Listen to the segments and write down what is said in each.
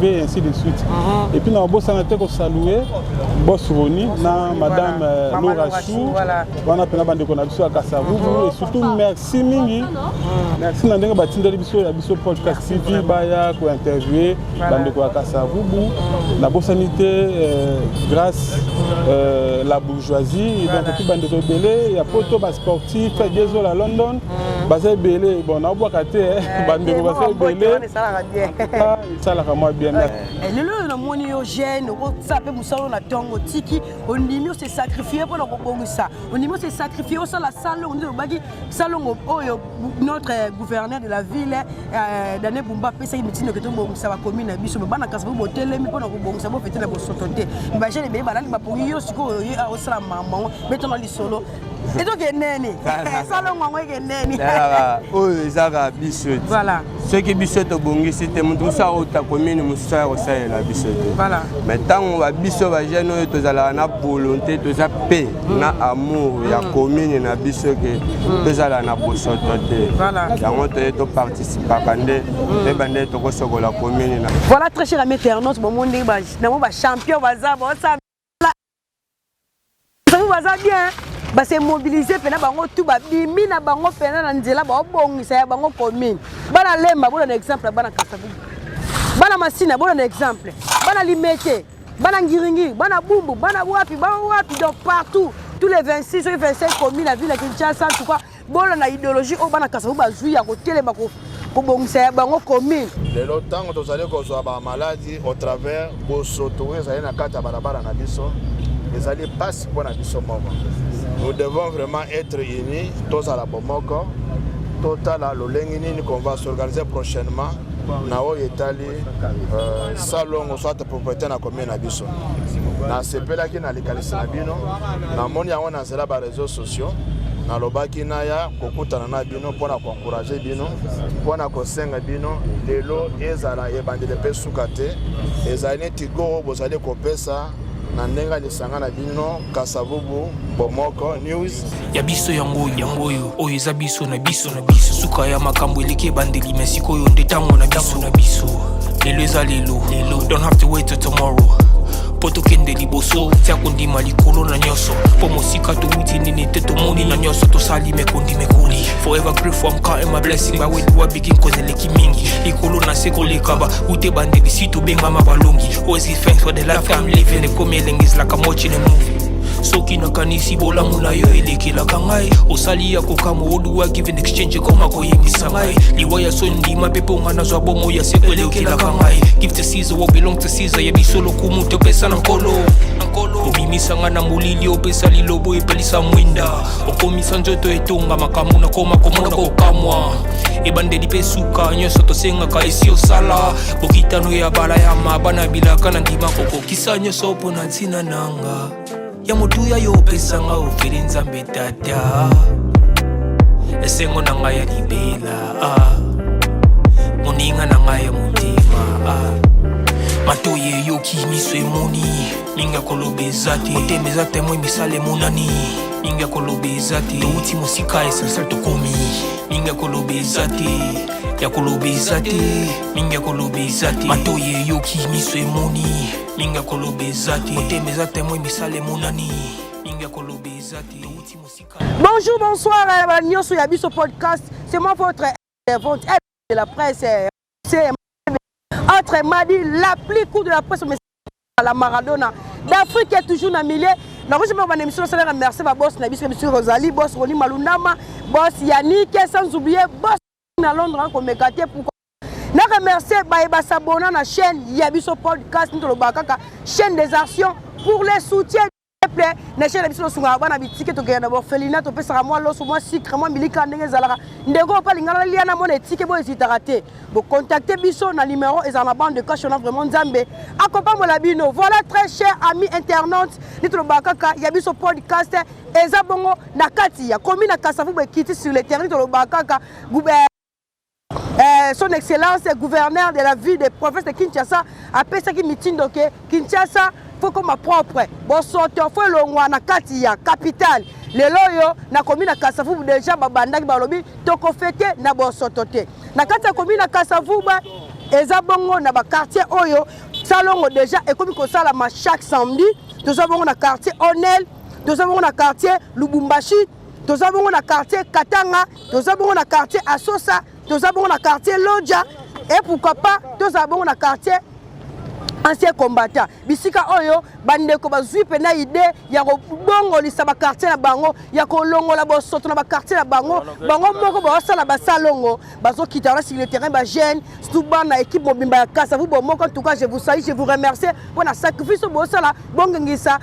privé et ainsi de suite. Et puis, dans le boss, on a été salué, boss Roni, madame Laura Chou, on a appelé Bande Konabisou à Kassavoubou, et surtout merci Mingi. Merci Nandeng Batinda Biso, Yabiso Podcast TV, Baya, qui a interviewé Bande Konabisou à Kassavoubou. La boss sanité, grâce à la bourgeoisie, donc tout Bande Konabisou, il y a Poto sportif, Gezo à London, Basé Belé, bon, on a beaucoup de Bande Konabisou Belé. Ça la vraiment bien. Et le monio jeune, ça peut nous sauver la tongo tiki, on dit mieux se sacrifier pour le rebondir ça. On dit mieux se sacrifier au sein de la salle, on dit au bagi salon notre gouverneur de la ville, Daniel Bumba, pèse une médecine que tout le monde ça va commune, biso bana kasabo motel, mais pour le rebondir ça va fêter la bosse sauter. Imagine les bébés, balani pour y aussi au salam maman, mettons dans les solos. Et donc nene, salon maman est nene. Oh les arabes biso. Voilà. Ce qui biso to bongi c'était mon tout ça au ta commune musa au ça la biso. Voilà. Mais tant on va biso va jeune to za na volonté to za paix na amour ya commune na biso que to za na bosotote. Voilà. Ya on to participer kande te bande to ko sokola commune na. Voilà très cher ami internaute bon monde ba na mo ba champion baza bon ça. Ça vous va bien. Bah c'est mobiliser pena bango tout ba bimi na bango pena na nzela ba obongisa ya bango commune bana lemba bona exemple bana Kasavubu bana Masina bona exemple bana Limete bana Ngiringi bana Bumbu bana wapi donc partout tous les 26 et 25 communes la ville de Kinshasa en tout cas bona na idéologie au bana Kasavubu bazui ya kotelema ko bongisa ya bango commune de l'autant to sale ko so ba maladie au travers bosoto ezali na kata barabara na biso ezali passe pour na biso moko. Nous devons vraiment être unis, tous à la Bomoko, total à l'Olengini, qu'on va s'organiser prochainement. Nao Yetali, salon, soit propriétaire de la commune Abisso. Dans ce pays-là, qui n'a les qualités Nabino, dans mon yaon, dans les réseaux sociaux, dans le Baki Naya, Kokuta Nabino, pour encourager Bino, pour encourager Bino, les lots, les ala, et bandit de Pesukate, les années Tigo, vous allez couper ça. Nandenga lisanga na bino Kasavubu Bomoko News ya biso yango oyo eza biso na biso suka ya makambo eleke bandeli mesiko yo ndetango na biso lelo eza lelo don't have to wait till tomorrow poto kende liboso tia kondima likolo na nyoso po mosika to wuti nini te to moni na nyoso to sali mekondi mekoli forever grateful I'm counting my blessing by way to begin cause eleki mingi likolo na seko lekaba ute bandeli sito benga mabalongi always give thanks for the life I'm living the coming is like I'm watching a movie soki na kanisi bola muna yo elekela kangai osali ya kokamo oduwa give in exchange koma koyembisa ngai liwaya so ndima pepo ngana zwa bomo ya sekwelekela kangai give to Caesar what belong to Caesar ya bisolo kumuto pesa na nkolo obimisa ngana mulili opesa lilobo epelisa mwinda okomisa njoto etonga makamu na koma komona kokamwa ebandeli pesuka nyoso tosengaka esi osala bokitano ya bala ya mabana bilaka na ndima kokokisa nyoso pona ntina nanga ya motuya yo pesanga ofeli nzambe tata esengo na ngai ya libela moninga na ngai ya motima matoye yoki miso emoni ninga kolobeza te otembeza temo emisala emonani ninga kolobeza te touti mosika esensel tokomi ninga kolobeza te ya kolobeza te ninga kolobeza te matoye yoki miso emoni ninga kolobeza te otembeza temo emisala emonani ninga kolobeza te touti mosika. Bonjour, bonsoir à la Nyoso Yabiso Podcast. C'est moi votre vente de la presse. C'est entre Madi, la plus courte de la presse, mais la Maradona. L'Afrique est toujours dans le milieu. Nous avons une émission, merci à boss Nabiso, M. Rosalie, boss Roni Malundama, boss Yannick, sans oublier boss à Londres, comme Megate. Pourquoi? Nous remercions Baïba Sabona, la chaîne Yabiso Podcast, chaîne des actions pour les soutiens. Na chaîne biso sunga bana bitike to genda bo felina to pesa moi loso moi sikre moi milika ndenge zalaka ndeko pa lingala liana mo etike bo hésitaraté bo contacter biso na numéro et dans la bande de cash on a vraiment Nzambe accompagne la bino. Voilà très cher amis internautes nitro bakaka ya biso podcast eza bongo na kati ya commune na Kasavubu ekiti sur le terrain to bakaka son excellence gouverneur de la ville de province de Kinshasa a pesa ki meeting donc Kinshasa faut comme propre bon sortir faut longwa na kati ya capitale lelo yo na commune na Kasavubu déjà babandaki balobi to ko fêter na bon sotote na kati ya commune na Kasavubu eza bongo na ba quartier oyo salongo déjà ekomi ko sala ma chaque samedi to savons na quartier Onel to savons na quartier Lubumbashi to savons na quartier Katanga to savons na quartier Asosa to savons na quartier Lodja et pourquoi pas to savons na quartier ancien combattant bisika oyo bandeko bazwi pena idée ya kobongolisa ba quartier na bango ya kolongola bosoto na ba quartier na bango moko ba sala ba salongo bazo kitana sur le terrain ba jeune surtout bana équipe mobimba ya kasa vous bon moko en tout cas je vous salue je vous remercie pour la sacrifice bo sala bongengisa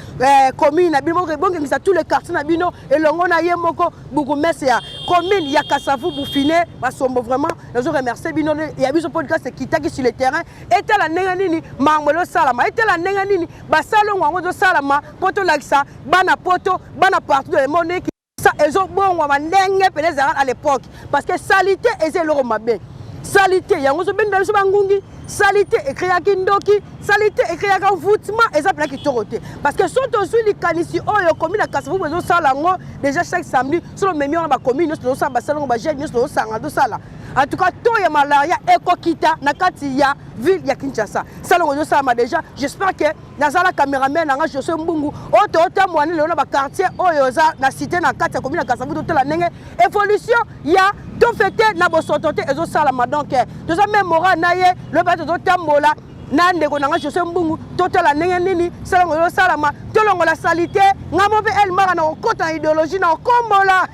commune na bino bongengisa tous les quartiers na bino elongo na ye moko bourgmestre ya commune ya Kasavu Bufine basombo vraiment je remercie bino ya biso podcast kitaki sur le terrain et la nenga nini mangolo salama et la nenga nini basalongo ngo zo salama poto lakisa bana poto bana partout dans le monde qui ça ezo bongo mandenge peleza à l'époque parce que salité ezé loro mabe salité yango zo benda so bangungi salité ekreaki ndoki salité ekreaki voûtement eza pena ki torote parce que soto sur li kanisi oyo commune na Kasavu bezo sala ngo déjà chaque samedi sur le même on ba commune so sala basalongo ba jeune so sanga do sala en tout cas to ya malaria ekokita na kati ya ville ya Kinshasa salongo zo sala déjà j'espère que nazala cameraman nga José Mbungu oto tamwani le na ba quartier oyo za na cité na kati ya commune na Kasavu to la nenge évolution ya to fêter na bosotote ezo sala donc to za mémora na ye le bato to tambola na ndeko na nga José Mbungu to la nenge nini salongo zo sala ma to longo la salité ngamo pe el mara na okota idéologie na okombola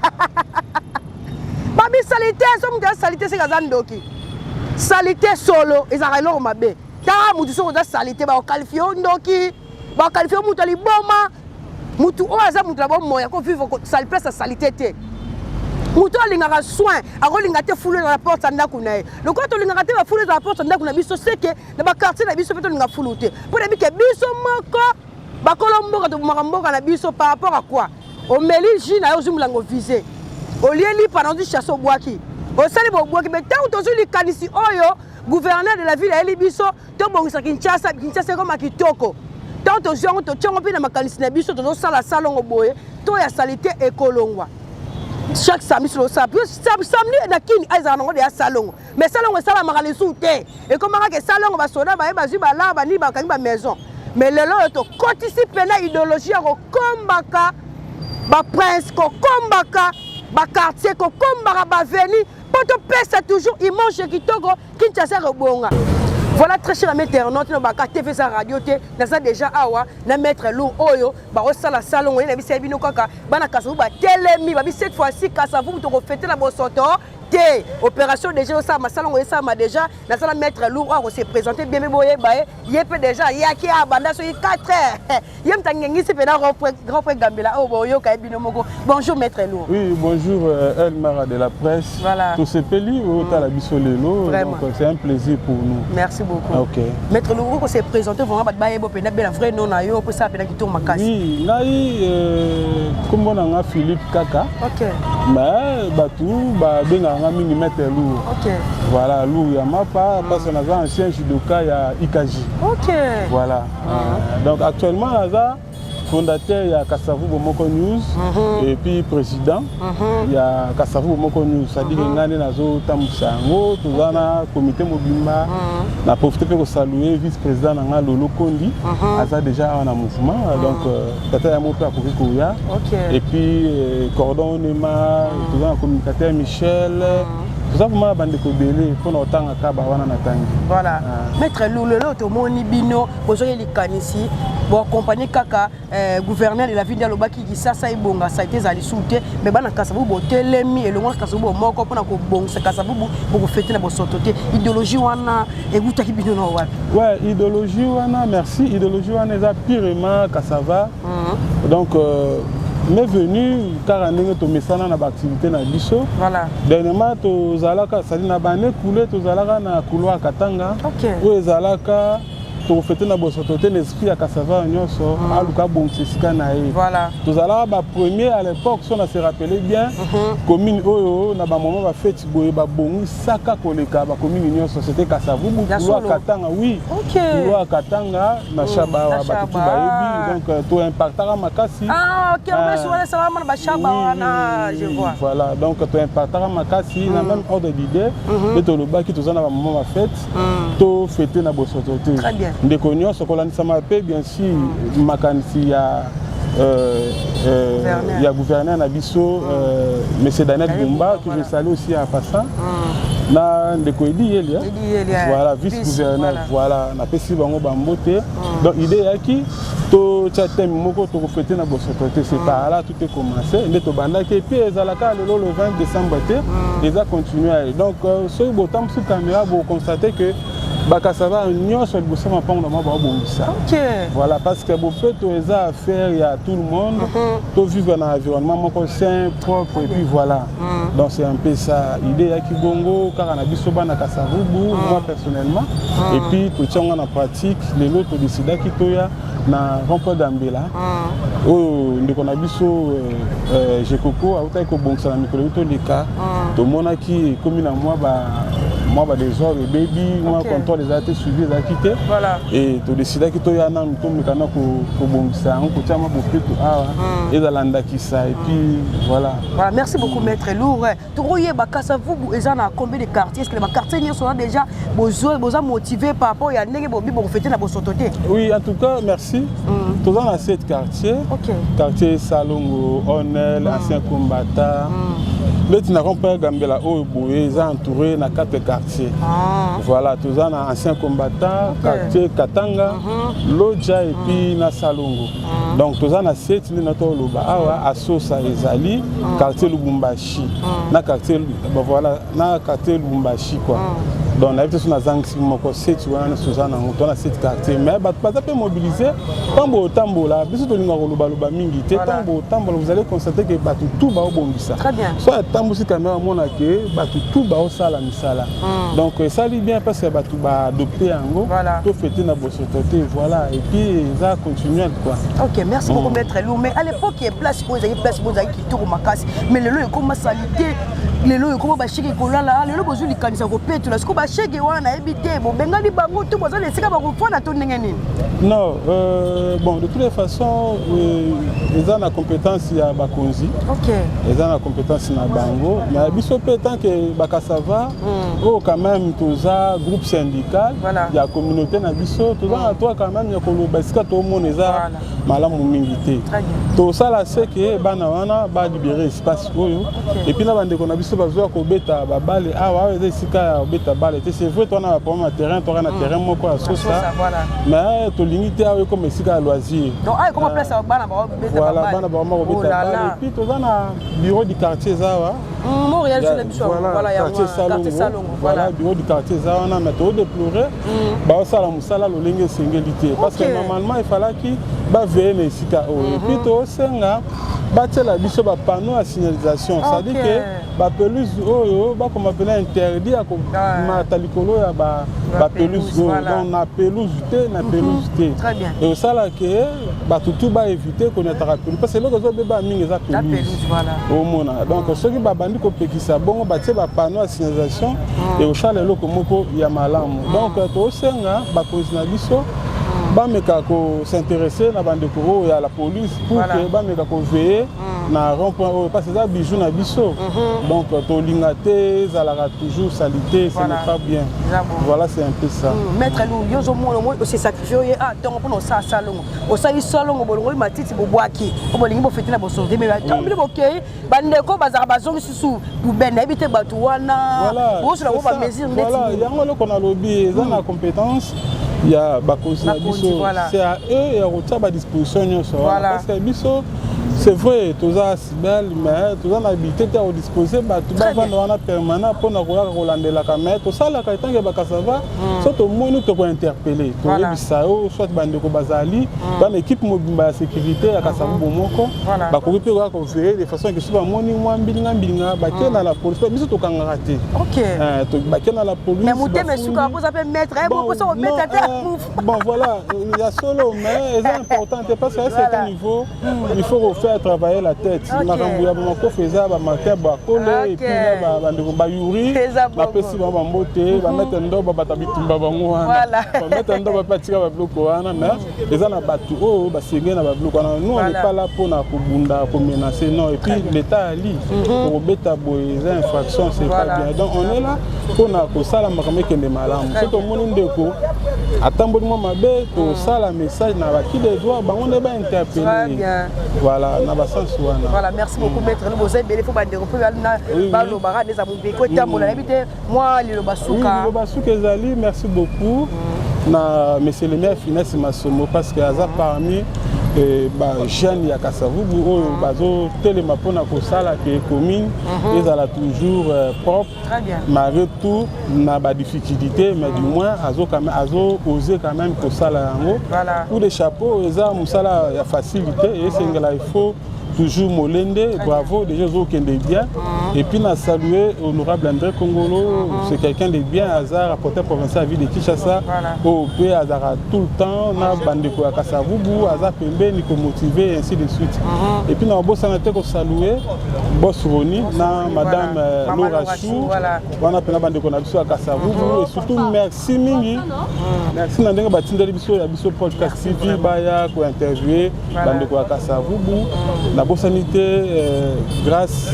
babi salité somme de salité c'est gazandoki salité solo ezaka eloko mabe ta mutu soko za salité ba qualifier ndoki ba qualifier mutu ali boma mutu o aza mutu labo moya ko vivre sale place salité te mutu alingaka soin akolinga te foule na porte ndako na ye le quand olingaka te ba foule na porte ndako na biso c'est que na ba quartier na biso peto linga foule te pour debi ke biso moko ba kolomboka to makamboka na biso par rapport à quoi o meli jina yo zumulango visé au lieu li pendant du chasse au boaki au sali bo boaki mais tant to li kanisi oyo gouverneur de la ville eli biso to bongisa Kinshasa comme kitoko tant to jongo to tchongo pe na makanisi na biso to sala salongo boye to ya salité ekolongwa chaque samedi sur le samedi na kini aiza ngo de ya salongo mais salongo sala makali soute et comme que salongo ba soda ba ba zuba la ba ni ba kangi ba maison mais lelo to participer na idéologie ko kombaka ba prince ko kombaka ba quartier ko kombaka ba veni poto pesa toujours il mange kitoko Kinshasa rebonga. Voilà très cher ami internaute no ba TV sa radio te na ça déjà awa na mettre lourd oyo ba osala salon na bisi bino kaka bana Kasavu ba telemi ba cette fois-ci Kasavu to fêter la bosoto te opération déjà ça ma salon ça ma déjà na ça mettre lourd on se présenter bien boye ba yep déjà yaki abanda so 4 heures yem tangengi se pena grand frère Gambela o boyo ka bino moko bonjour maître lourd. Oui bonjour El Mara de la presse. Voilà. Tout ce pays au ta la bisolelo donc c'est un plaisir pour nous. Merci beaucoup. OK. Maître lourd ko se présenter vraiment ba yebo pena bien vrai nom na yo pour ça pena ki to makasi. Oui ngai comme on a Philippe Kaka. OK. Mais batou ba benga mingi mettre lourd. OK. Voilà, lourd ya mapa parce qu'on a ancien judoka ya Ikaji. OK. Voilà. Donc actuellement Aza fondateur ya Kasavu Bomoko News et puis président ya Kasavu Bomoko News, c'est-à-dire ngane nazo tamusango tozana comité mobimba na profiter pour saluer vice-président nga Lolo Kondi Aza déjà en mouvement donc tata ya moto akoki koya. Et puis cordon Nema tozana communicateur Michel tout ça vraiment bande ko belé pour otanga ka ba wana na tangi. Voilà. Maître Lolo to moni bino bozoye likanisi bo accompagner kaka gouverneur de la ville de Lobaki qui ça ibonga ça été zali soute mais bana Kasavu bo telemi et le monde Kasavu moko pona ko bongsa Kasavu bo fêter na bo sototé idéologie wana eguta ki bino no wapi. Ouais, idéologie wana merci idéologie wana za pirement Kasava. Donc mais venu car on to mesana na activité na biso. Voilà. Dernièrement to zalaka sali na bane coulé to zalaka na couloir Katanga. OK. Ou zalaka tofete na bosoto te l'esprit ya Cassava nyonso aluka bongisa na ye. Voilà. Tozala ba premier à l'époque si on se rappelait bien commune oyo na ba moment ba fête boye ba bongi saka koleka ba commune nyonso c'était Kasavubu loi Katanga oui. OK. Loi Katanga na Shaba ba tout bayebi donc to impactera makasi. Ah OK, on met sur les salama ba Shaba wana je vois. Voilà donc to impactera makasi na même ordre d'idée de to loba ki tozana ba moment ba fête to fêter na bosoto te. Très bien. Ndeko nyonso kolandisa mape bien sûr makanisi ya il y a gouverneur Nabiso, M. Daniel Bumba, que je salue aussi en passant. Na ndeko Edi Elia, voilà, vice-gouverneur, voilà, na pesi bango bambote. Donc l'idée est qui to chatem moko to fêter na bosoto c'est par là tout est commencé. Ndeto bandaki et puis ezalaka le 20 décembre ils ont continué. Donc ce botam sur caméra vous constatez que Cassava nyonso liboso mapango na ba bongisa. OK. Voilà parce que beaucoup de affaires il y a tout le monde. To vivre dans un environnement moko sain, propre et puis voilà. Donc c'est un peu ça l'idée ya kibongo car na biso bana Kasavubu moi personnellement et puis to tchanga na pratique les autres décida ki toya na rond-point d'Ambela. Oh ndeko na biso Jekoko auta ko bongisa na mikolo to leka. To mona ki comme na moi des heures et baby moi contrôle les été suivi les quitté voilà et tu décides que tu y a na to mekana ko bongisa on ko tama bopeto et dalanda ki ça et puis voilà merci beaucoup maître lourd to royer ba Kasavubu ezana combien de quartiers est-ce que les quartiers ni sont déjà besoin motivé par rapport ya ndenge bobi bo fêter na bosoto te oui en tout cas merci tous dans 7 quartiers quartier Salongo Onel ancien combattant le Tinaron Père Gambela Oboé est entouré dans 4 quartiers. Voilà, tous en anciens combattants, quartier Katanga, Lodja et puis na Salongo. Donc tous en 7 notre Loba, Asosa et Zali, quartier Lubumbashi. Na quartier voilà, na quartier Lubumbashi quoi. Donc on a vu sur la Zangsi moko 7 wana Suzana on a 7 quartiers mais pas peut mobiliser tambo là, biso to linga loba mingi te tambo vous allez constater que batu tout ba obongisa. Très bien. Tambo si caméra mona ke batu tout ba osala misala. Donc ça lit bien parce que batu ba adopter yango to fêter na bosoto te voilà et puis ça continue quoi. OK, merci beaucoup maître Lou mais à l'époque il y a place pour les place pour qui tour makasi mais le lot comment salité le lot comment ba chiki kolala le lot bozu likanisa ko petu la sko ba cheki wana ebité bon bengali bango tout boza lesika ba ko fona to ndenge nini. Non bon de toutes les façons ils ont la compétence ya bakonzi. OK. Ils ont la compétence na bango mais biso pe tant que ba Cassava quand même tous a groupe syndical il y a communauté na biso tous a toi quand même ya ko basika to moneza malamu mingi te. To sala c'est que bana wana ba libérer espace oyo et puis na bande ko na biso bazwa ko beta ba balle awa ezika beta balle c'est vrai toi na pas terrain toi na terrain moko à ça mais to limité awa comme esika loisir. Donc ah comment place bana ba beta balle. Voilà bana ba moko beta balle et puis to na bureau du quartier zawa. Montréal sur le biso voilà quartier Salongo voilà bureau du quartier zawa na mais to déplorer ba sala musala lo lenge singélité parce que normalement il fallait qui ba veiller les sika et puis to senga batela biso ba panneau à signalisation ça dit que ba pelouse oyo ba comme appeler interdit à mata likolo ya ba pelouse donc na pelouse te na pelouse te très bien et ça là que ba tout ba éviter connaître la pelouse parce que les autres ba mingi za pelouse voilà au mona donc ceux qui ba bandi ko pekisa bongo ba tie ba panneau à signalisation et au ça lelo moko ya malamu donc to senga ba kozina biso bameka ko s'intéresser na bandeko oyo ya la police pour que bameka ko veiller na rond-point oyo parce que ça bijou na biso donc to linga te zalaka toujours salité ce n'est pas bien voilà c'est un peu ça maître Lou yozo mo aussi sacrifier ah donc pour ça salongo o sa salongo bolongo matiti bobwaki obolingi bo fêter na bo sauver mais tombi bo kei bandeko bazaka bazongi susu poubelle na ebite batu wana bo sur la ba mesure ndeti voilà yango loko na lobby eza na compétence il y a Bakosi, c'est à eux et à la disposition parce que biso C'est vrai, tout ça c'est belle, mais tout ça n'habité à disposer, tout ça va permanent pour nous Rolandé la caméra, tout ça la quand il y a Bakasava, soit au moins nous te pouvons interpeller, tu vois Bissau, soit Bandeko Bazali, dans l'équipe mobile sécurité à Kassavou Bomoko, bah qu'on peut faire de façon que soit moi ni moi bilinga, bah qui dans la police, mais surtout quand on raté. Ok. Bah qui dans la police. Mais monter mais sous vous appelez maître, vous pouvez mettre à terre. Bon voilà, il y a solo, mais c'est important parce qu'à un certain niveau, il faut refaire travailler la tête. Makambuya Bomoko faisait ba marquer ba coller et puis ba ba yuri, ba pesi ba mbote, ba mettre ndo ba tabitumba bango wana. Ba mettre ndo ba patika ba bloko wana, mais les ana batu oh ba senga na ba bloko wana. Nous on n'est pas là pour na kubunda, pour menacer non et puis l'état ali pour beta boy les infractions c'est pas bien. Donc on est là pour na ko sala makamé kende malamu. Surtout mon ndeko atambonnement mabe to sala message na ba qui des droits ba on est ba interpeller. Voilà, na ba sens wana. Voilà, merci beaucoup maître. Nous vous avez faut ba de repos na ba lo bara des amu ko tambola habité moi le basuka. Le basuka ezali, merci beaucoup. Na monsieur le maire finesse masomo parce que hasard parmi jeunes ya Kasavubu oyo bazo telema pona ko sala ke commune ezala toujours propre. Très bien. Malgré tout na ba difficulté mais du moins azo oser quand même ko sala yango. Voilà. Pour des chapeaux eza musala ya facilité et c'est il faut toujours Molende, bravo, des choses qui sont bien. Et puis, on a salué l'honorable André Kongolo, c'est quelqu'un de bien, Hazard, rapporteur provincial à la ville de Kinshasa, au pays Hazard tout le temps, on a Bandeko à Kassavoubou, Hazard Pembe, Nico motivé, et ainsi de suite. Et puis, on a un beau sénateur qui salué, Boss Roni, madame Laura Chou, on a appelé Bandeko à Kassavoubou, et surtout, merci Mingi, merci Nandeng Batinde Bisso, Bisso Podcast TV, Baya, qui a interviewé Bandeko à Kassavoubou. La bonne sanité grâce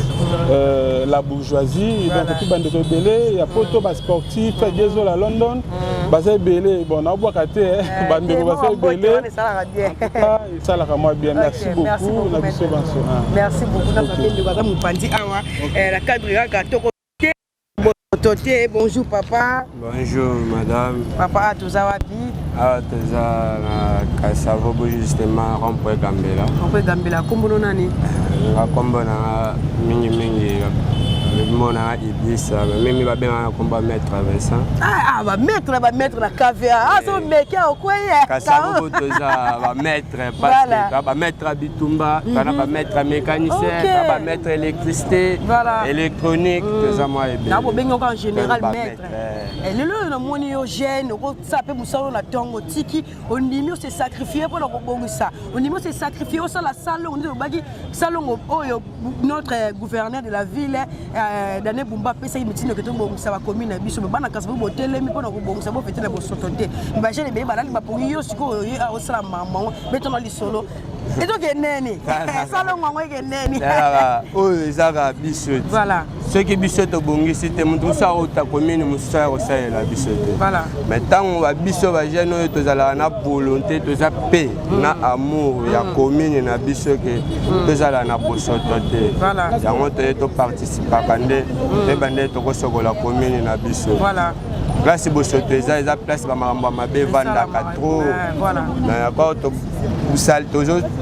la bourgeoisie, donc tout bande de belé, il y a photo bas sportif, des zones à London, basé belé, bon on a boire caté, bande de basé belé, ça la rend bien. Merci beaucoup, merci beaucoup. La cadre gâteau. Bonjour papa. Bonjour madame. Papa Tozawapi. Ah Toza Kassavoubou justement rond-point Gambela. Rond-point Gambela. Kombo nani? Kombo na mingi. Mona Iblis, même va bien combat maître Vincent. Ah, va mettre la caviar. Ah, c'est mec au quoi? Kassavoubou Toza va mettre parce que va mettre Bitumba, va mettre mécanicien, va mettre électricité, électronique, Toza moi et bien. D'abord bien en général maître. Et le monogène, ça peut nous sauver la tongue tiki, on dit mieux se sacrifier pour le ça. On dit mieux se sacrifier au sein la salle, on dit au bagi salon notre gouverneur de la ville Dane Bumba pesa imitino que tombo ça va commune biso bana Kassavoubou telemi pona ko bongisa bo fete na bo sotonte ba jene be balali ba pongi yo siko a osala mama beto na lisolo et donc neni salon ngwe ke neni oh ezaka biso voilà ceux qui biso to bongisi te mutu sa o ta commune musa o sa la biso te voilà mais tant ba biso ba jene to zala na volonté to za paix na amour ya commune na biso que to zala na bosotonte voilà yango to participer kande te bande to ko sokola commune na biso voilà place bosoto eza place ba makambo mabe vandaka trop voilà mais encore to usal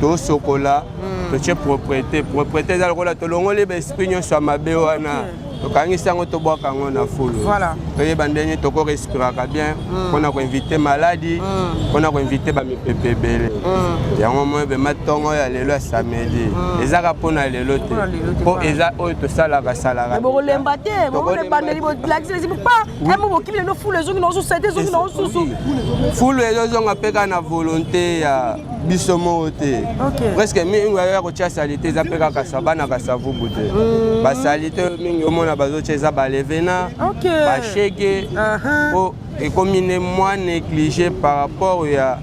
to sokola to che propriété eza lokola to longole ba esprit nyonso mabe wana tokangisa yango tobwaka yango na fulu toyeba ndenge toko respiraka bien mpona koinvite maladi mpona koinvite bamipepe ebele yango moyo bema ntongo ya lelo ya samedi ezaka mpona lelo te mpo eza oyo tosalaka bokolemba te bokolembandeli bolakisisi pa emo bokimi lelo fulu ezongi na osusu ete ezongi na osusu fulu ezozonga mpe kaka na volonté ya biso moko te presque mingi ya kotia salite eza mpe kaka bana Kassavoubou te basalite mingi omona bazotia eza balevena bashege po ekomi ne mwa négligé par rapport ya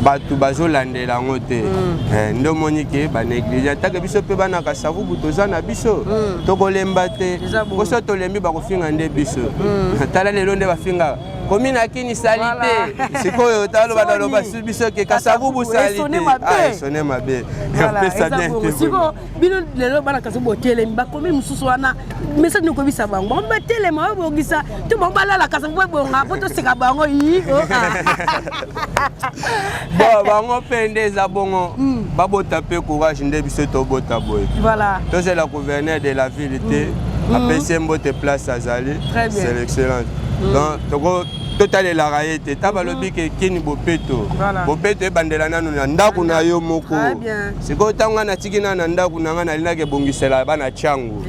bato bazolandela yango te nde omoni ke banéglige atake biso mpe bana Kassavoubou toza na biso tokolemba te poso tolembi bakofinga nde biso tala lelo nde bafingaka commune akini salite sikoyo taloba daloba biso ke Kasavubu salite sonne mabe pesa bien siko bino lelo bana Kasavubu telemi ba commune mususu wana message no ko bisa bango ba telema ba bongisa to ba balala Kasavubu bonga poto sika bango yi bon bango pende za bongo babota pe courage nde biso to bota boy voilà to c'est la gouverneur de la ville té apesi mbote place azali c'est excellent donc total la raïté tabalobi ke kini bopeto ebandela nanu na ndaku na yo moko siko tanga na tikina na ndaku na ngana linake bongisela bana changu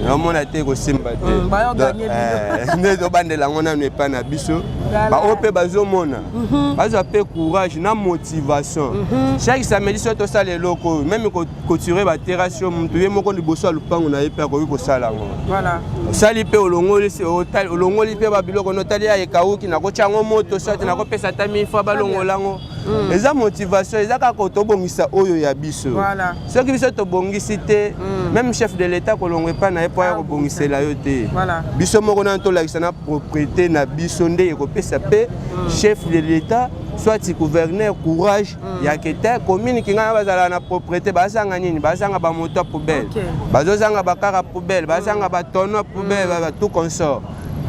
na mona te ko simba te ne do bandela ngona no epa na biso ba ope bazo mona bazo pe courage na motivation chaque samedi soto sala loko même ko tirer ba terrasse mtu ye moko liboso lupango na epa ko sala ngo voilà sali pe olongoli se hotel olongoli pe ba biloko notali ya ekauki na kochango moto sati na kopesa ta mifa balongolango eza motivation eza ka ko tobongisa oyo ya biso voilà ce qui biso tobongisi te même chef de l'état kolongwe pa na epo ya kobongisela yo te voilà biso moko na to lakisa na propriété na biso nde ekopesa pe chef de l'état soit gouverneur courage ya kete commune kinga bazala na propriété basanga nini basanga ba moto poubelle bazozanga bakara poubelle basanga ba tonneau poubelle tout consort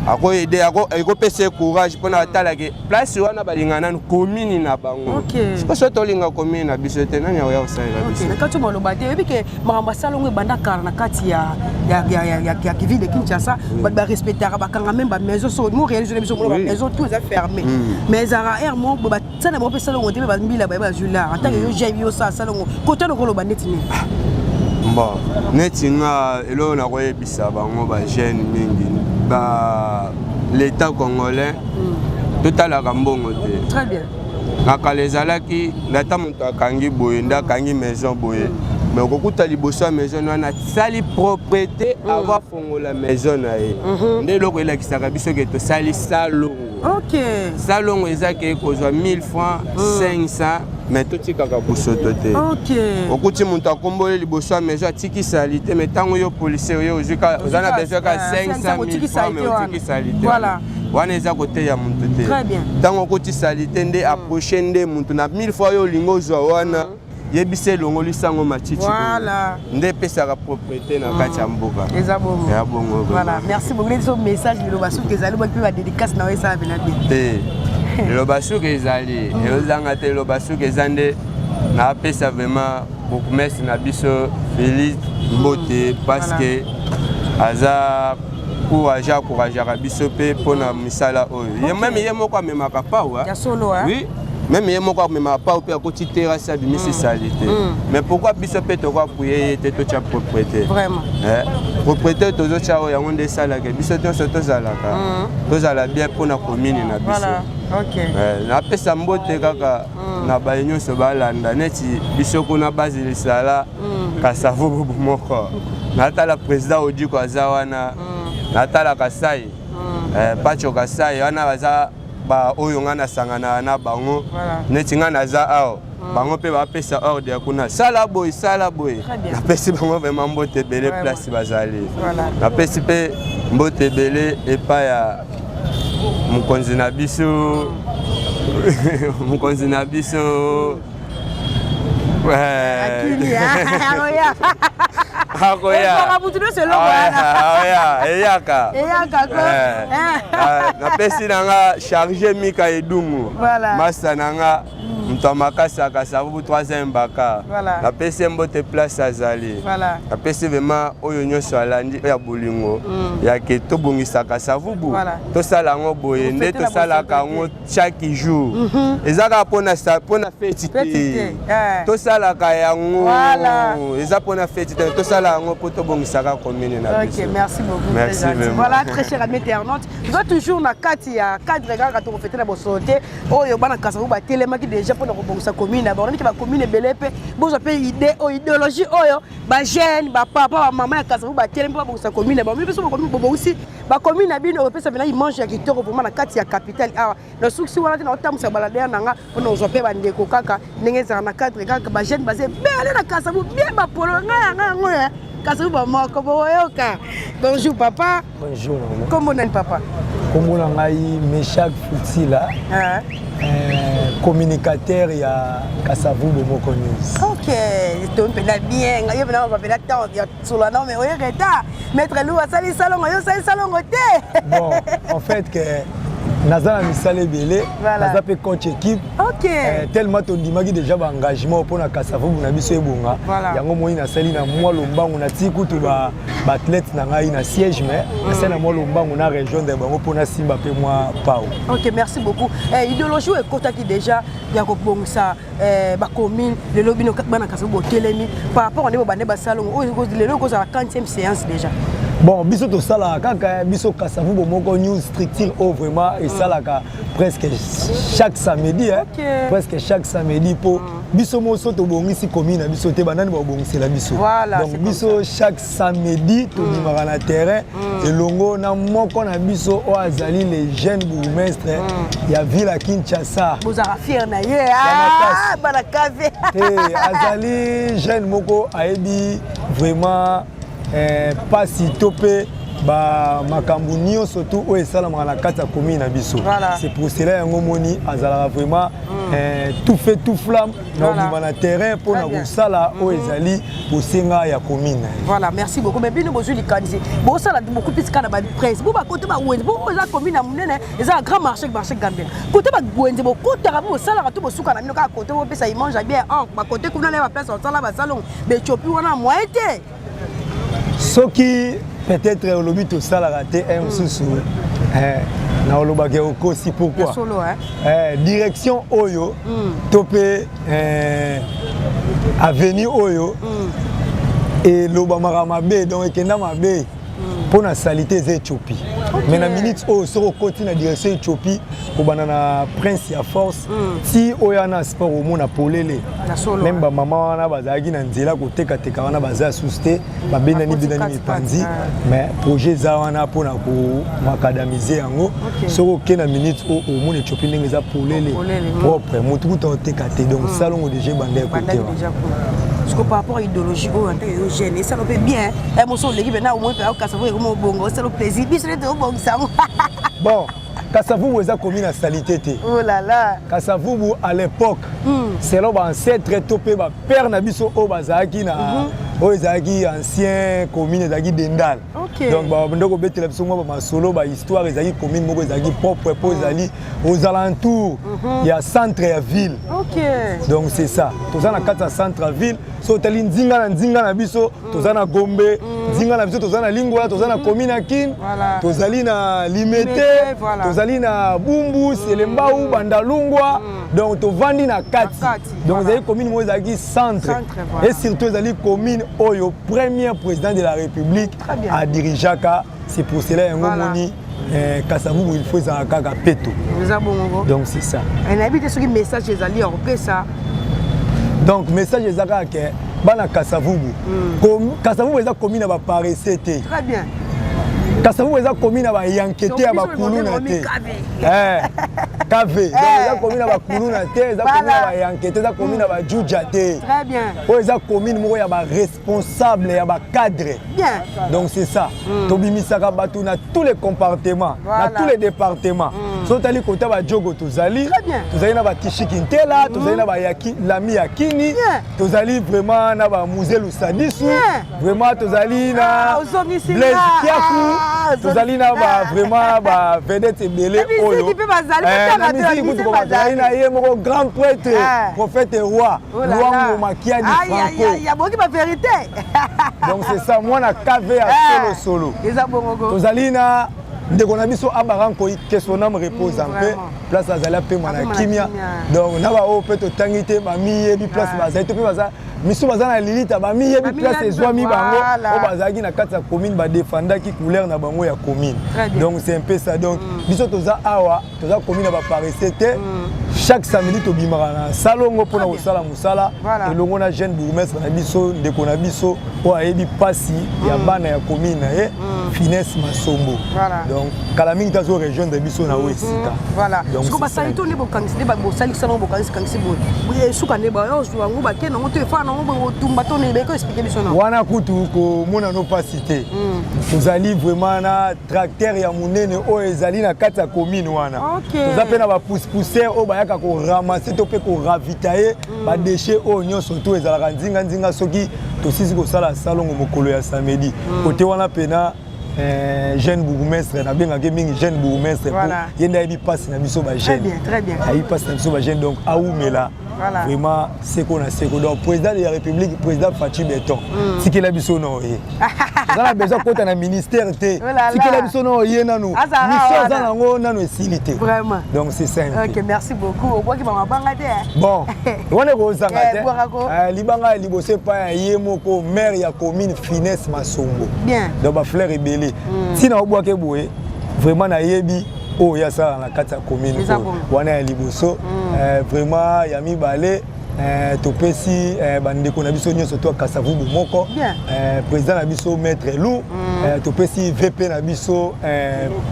ako aider ako pese courage pona atala ke place wana balingana na commune na bango siko soto linga commune na biso te nani ya osala biso na kati moloba te ebike maramba salongo banda kar na kati ya ville de Kinshasa ba respecter ba kanga même ba maison so mo réaliser biso mo maison tout est fermé mais ara air mo ba sana mo pesa salongo te ba mbila ba jula en tant que yo j'ai yo ça salongo côté no koloba netini bon netinga elo na koyebisa bango ba jeune mingi ba l'état congolais totalaka mbongo te très bien kaka lezalaki ndata moto akangi boye ndakangi maison boye mais okokuta liboso ya maison wana sali propriété ava fongola maison na ye nde eloko elakisaka biso ke tosali salongo salongo ezaki ekozwa 1000 francs 500 mais totikaka busoto te okuti moto akomboli liboso ya maison atikisali te mais ntango yo policier oyo oza na besoin ka 500 000 francs mais otikisali te wana eza kote ya moto te ntango okotisali te nde approche nde moto na 1000 fois yo olingi ozwa wana yebise elongoli sango matiti nde epesaka propriété na kati ya mboka eza bongo voilà merci beaucoup les message liloba soki ezali boki ba dédicace na wesa bena te liloba soki ezali ezanga te liloba soki eza nde na apesa vraiment bourgmestre na biso Félix Mbote parce que aza courage akourageaka biso mpe mpona misala oyo même ye moko amemaka pawa oui même ye moko amemaka pawa mpe akoti terrasse abimisi sali te mais pourquoi biso mpe tokoapuye ye te totya propriété propriété tozotya oyo yango nde esalaka biso nyonso tozala bien mpona commune na biso napesa mbote kaka na baye nyonso balanda neti biso kuna bazilisala Kasavubu moko natala président Odiko aza wana natala Kasai Pacho Kasai wana baza ba oyo ngana sangana na bango neti ngana aza awo bango pe bapesa ordre ya kuna sala boy napesi bango vraiment mbote belé place bazali napesi pe mbote belé epa ya mokonzi na biso napesi nanga chargé Mika Edungu masa nanga mto makasi ya Kasavubu 3e mbaka napesi mbote place azali napesi vraiment oyo nyonso alandi ya bolingo ya ke tobongisa Kasavubu tosala ngo boye nde tosalaka ngo chaque jour ezaka pona feti te tosalaka yango eza pona feti te tosala ngo po tobongisaka commune na biso. Merci beaucoup. Merci vraiment. Voilà, très cher ami internaute, nous avons toujours na kati ya cadre ganga to fêter na bosote oyo bana Kasavubu ba telemaki déjà pour na kobongisa commune na ba on ba commune belepe bozo pe idéologie oyo ba jeune ba papa ba maman ya Kasavubu ba telemaki ba bongisa commune ba mi biso ba commune bobo aussi ba commune na bino pesa bina image ya kitoko vraiment na kati ya capitale awa na suksi wana na otamusa balade nanga on ozo pe ba ndeko kaka ndenge za na cadre ganga ba jeune ba ze be ale na Kasavubu bien ba polo nga ngoya Kasavubu Bomoko Boyoka. Bonjour papa. Bonjour. Comment on papa? Comment on a Meshak Futila, communicateur il y a Kasavubu Bomoko News. Ok, donc bien, il y a maintenant on va temps sur le nom mais on est retard. Maître Lou a sali salon, yo sali salon côté. Bon, en fait que Nazana Misale Belé, Naza pe coach équipe. Ok. Tellement ton dimagi déjà ba engagement pour na Kasavubu na biso ebonga. Yango moyi na sali na moi lombangu na tiku to ba athlète na ngai na siège mais c'est na moi lombangu na région de bango pour na Simba pe moi pao. Ok, merci beaucoup. Idéologie est kota qui déjà ya ko bongsa ba commune le lobby no bana Kasavubu telemi par rapport on est ba salon o le logo za 40e séance déjà. Bon, biso to sala kaka biso Kasavubu Bomoko News structure au vraiment et salaka presque chaque samedi presque chaque samedi pour biso moso to bongisi commune biso te banani ba bongisi la biso. Donc biso chaque samedi to dimara na terrain et longo na moko na biso o azali les jeunes bourgmestres ya ville à Kinshasa. Vous avez fier na ye ah bana café. Azali jeune moko aebi vraiment pas si topé ba makambu nyonso surtout o esalamaka na kati ya commune na biso. C'est pour cela yango moni azalaka vraiment tout fait tout flamme na obima na terrain pour na kosala o ezali posenga ya commune. Voilà, merci beaucoup. Mais bino bozuli kanisi. Bo sala beaucoup plus kana ba presse. Bo ba côté ba wenze. Bo za commune na munene, eza grand marché Gambia. Côté ba wenze bo côté ra bo sala to bo suka na mino ka côté bo pesa il mange bien en ba côté kuna na ba place on sala ba salon. Be chopi wana moite. Ce qui peut-être au lobby tout ça la raté un sous na olobake okosi pourquoi direction oyo topé avenue oyo et lobamara mabe donc ekenda mabe pour la salité des Éthiopie. Mais la minute où on continue la direction Éthiopie, au banana prince à force, si on a un sport au monde à polélé, même ma maman a bazagi nanzela côté kateka wana baza susté, ma benani benani pandi, mais projet za wana pour na ko macadamiser yango, so que la minute où au monde Éthiopie n'engeza polélé propre, mon tout en tekate donc salon au déjà bandé côté. Parce que par rapport à l'idéologie, on est gêné, ça fait bien. Et mon son l'équipe maintenant au moins faire Kasavubu comme bongo, c'est le plaisir. Bis le bon ça. Bon, Kasavubu est commis la salité. Oh là là. Kasavubu à l'époque, c'est là ancêtre topé ba père na biso o bazaki na o ezaki ancien commune ezaki Dendal. Donc ba ndoko betela biso mo ba solo ba histoire ezaki commune moko ezaki propre pour ezali aux alentours, il y a centre et ville. Donc c'est ça. Tous na kata centre ville, so tali nzinga na biso, tous na Gombe, nzinga na biso tous na Lingwa, tous na commune Akin, tous ali na Limete, tous ali na Bumbu, Selembao, Bandalungwa. Donc to vandi na kati. Donc vous avez commune mo ezaki centre et surtout ezali commune oyo premier président de la République a dirigé ka, c'est pour cela yango moni Kasavubu il faut ça kaka peto. Donc c'est ça. On a habité sur le message ezali européen ça. Donc message ezaka ke bana Kasavubu. Kasavubu eza commune ba paresse te. Très bien. Kasavubu eza commune ba yankete ya ba kulu na te. Café. Donc eza commune ba kulu na te, eza commune ba yankete, eza commune ba juja te. Très bien. O eza commune moko ya ba responsable ya ba cadre. Bien. Donc c'est ça. Tobimisaka batu na tous les compartiments, na tous les départements. So tali kota ba jogo tozali. Tozali na ba Tishikintela, tozali na ba Lami Yakini. Tozali vraiment na ba Muzelu Sadisu. Vraiment tozali na Blaise Kiaku. Tozali na ba vraiment ba vedette ebele oyo. La musique tozali na ye moko grand prêtre, prophète roi, Luango Makiadi Franco. Il y a beaucoup de vérité. Donc c'est ça, moi na KV à solo. Tozali na ndeko na biso abaranko que son âme repose en paix. Place azala pe mana kimia. Donc na ba o pe to tangite ba miye bi place bazali to pe baza misu baza na lilita ba miye bi place ezwami bango o bazaki na kati ya commune ba défendaki couleur na bango ya commune. Donc c'est un peu ça. Donc biso toza awa toza commune ba paressete chaque samedi to bimara salongo pona ko sala musala et longo na jeune bourgmestre na biso ndeko na biso o ayebi pasi ya bana ya commune et finesse masombo donc kala mingi tazo région de biso na wesika voilà donc ko basali to ne bokangisi ne ba bosali salongo bokangisi kangisi bo suka ne ba yo zuwa ngo ba ke na ngo te fa na ngo bo tumba to ne be ko expliquer biso na wana kutu ko mona no pasité tozali vraiment na tracteur ya munene o ezali na kati ya commune wana toza pe na ba pousse-pousser o bayaka ko ramasser to pe ko ravitailler ba déchets o nyonso to ezalaka nzinga soki tosisi ko sala salongo mokolo ya samedi côté wana pena jeune bourgmestre na bengaki mingi jeune bourgmestre pour yenda yebi passe na biso ba jeune très bien ayi passe na biso ba jeune donc aoumela vraiment c'est qu'on a donc président de la République président Fatou Beton si qu'il a biso non on a besoin quand on a ministère si qu'il a biso non nanu mission za nango nanu esilité vraiment donc c'est simple. OK, merci beaucoup au bois qui va banga te bon on est ko zanga te libanga libose pa yemoko maire ya commune finesse masombo bien donc ba fleur rebelle si na oboa ke boye vraiment na yebi oh ya ça na kati ya commune wana ya liboso vraiment ya mibale topesi bandeko na biso nyonso to Kasavubu moko président na biso maître Lou topesi VP na biso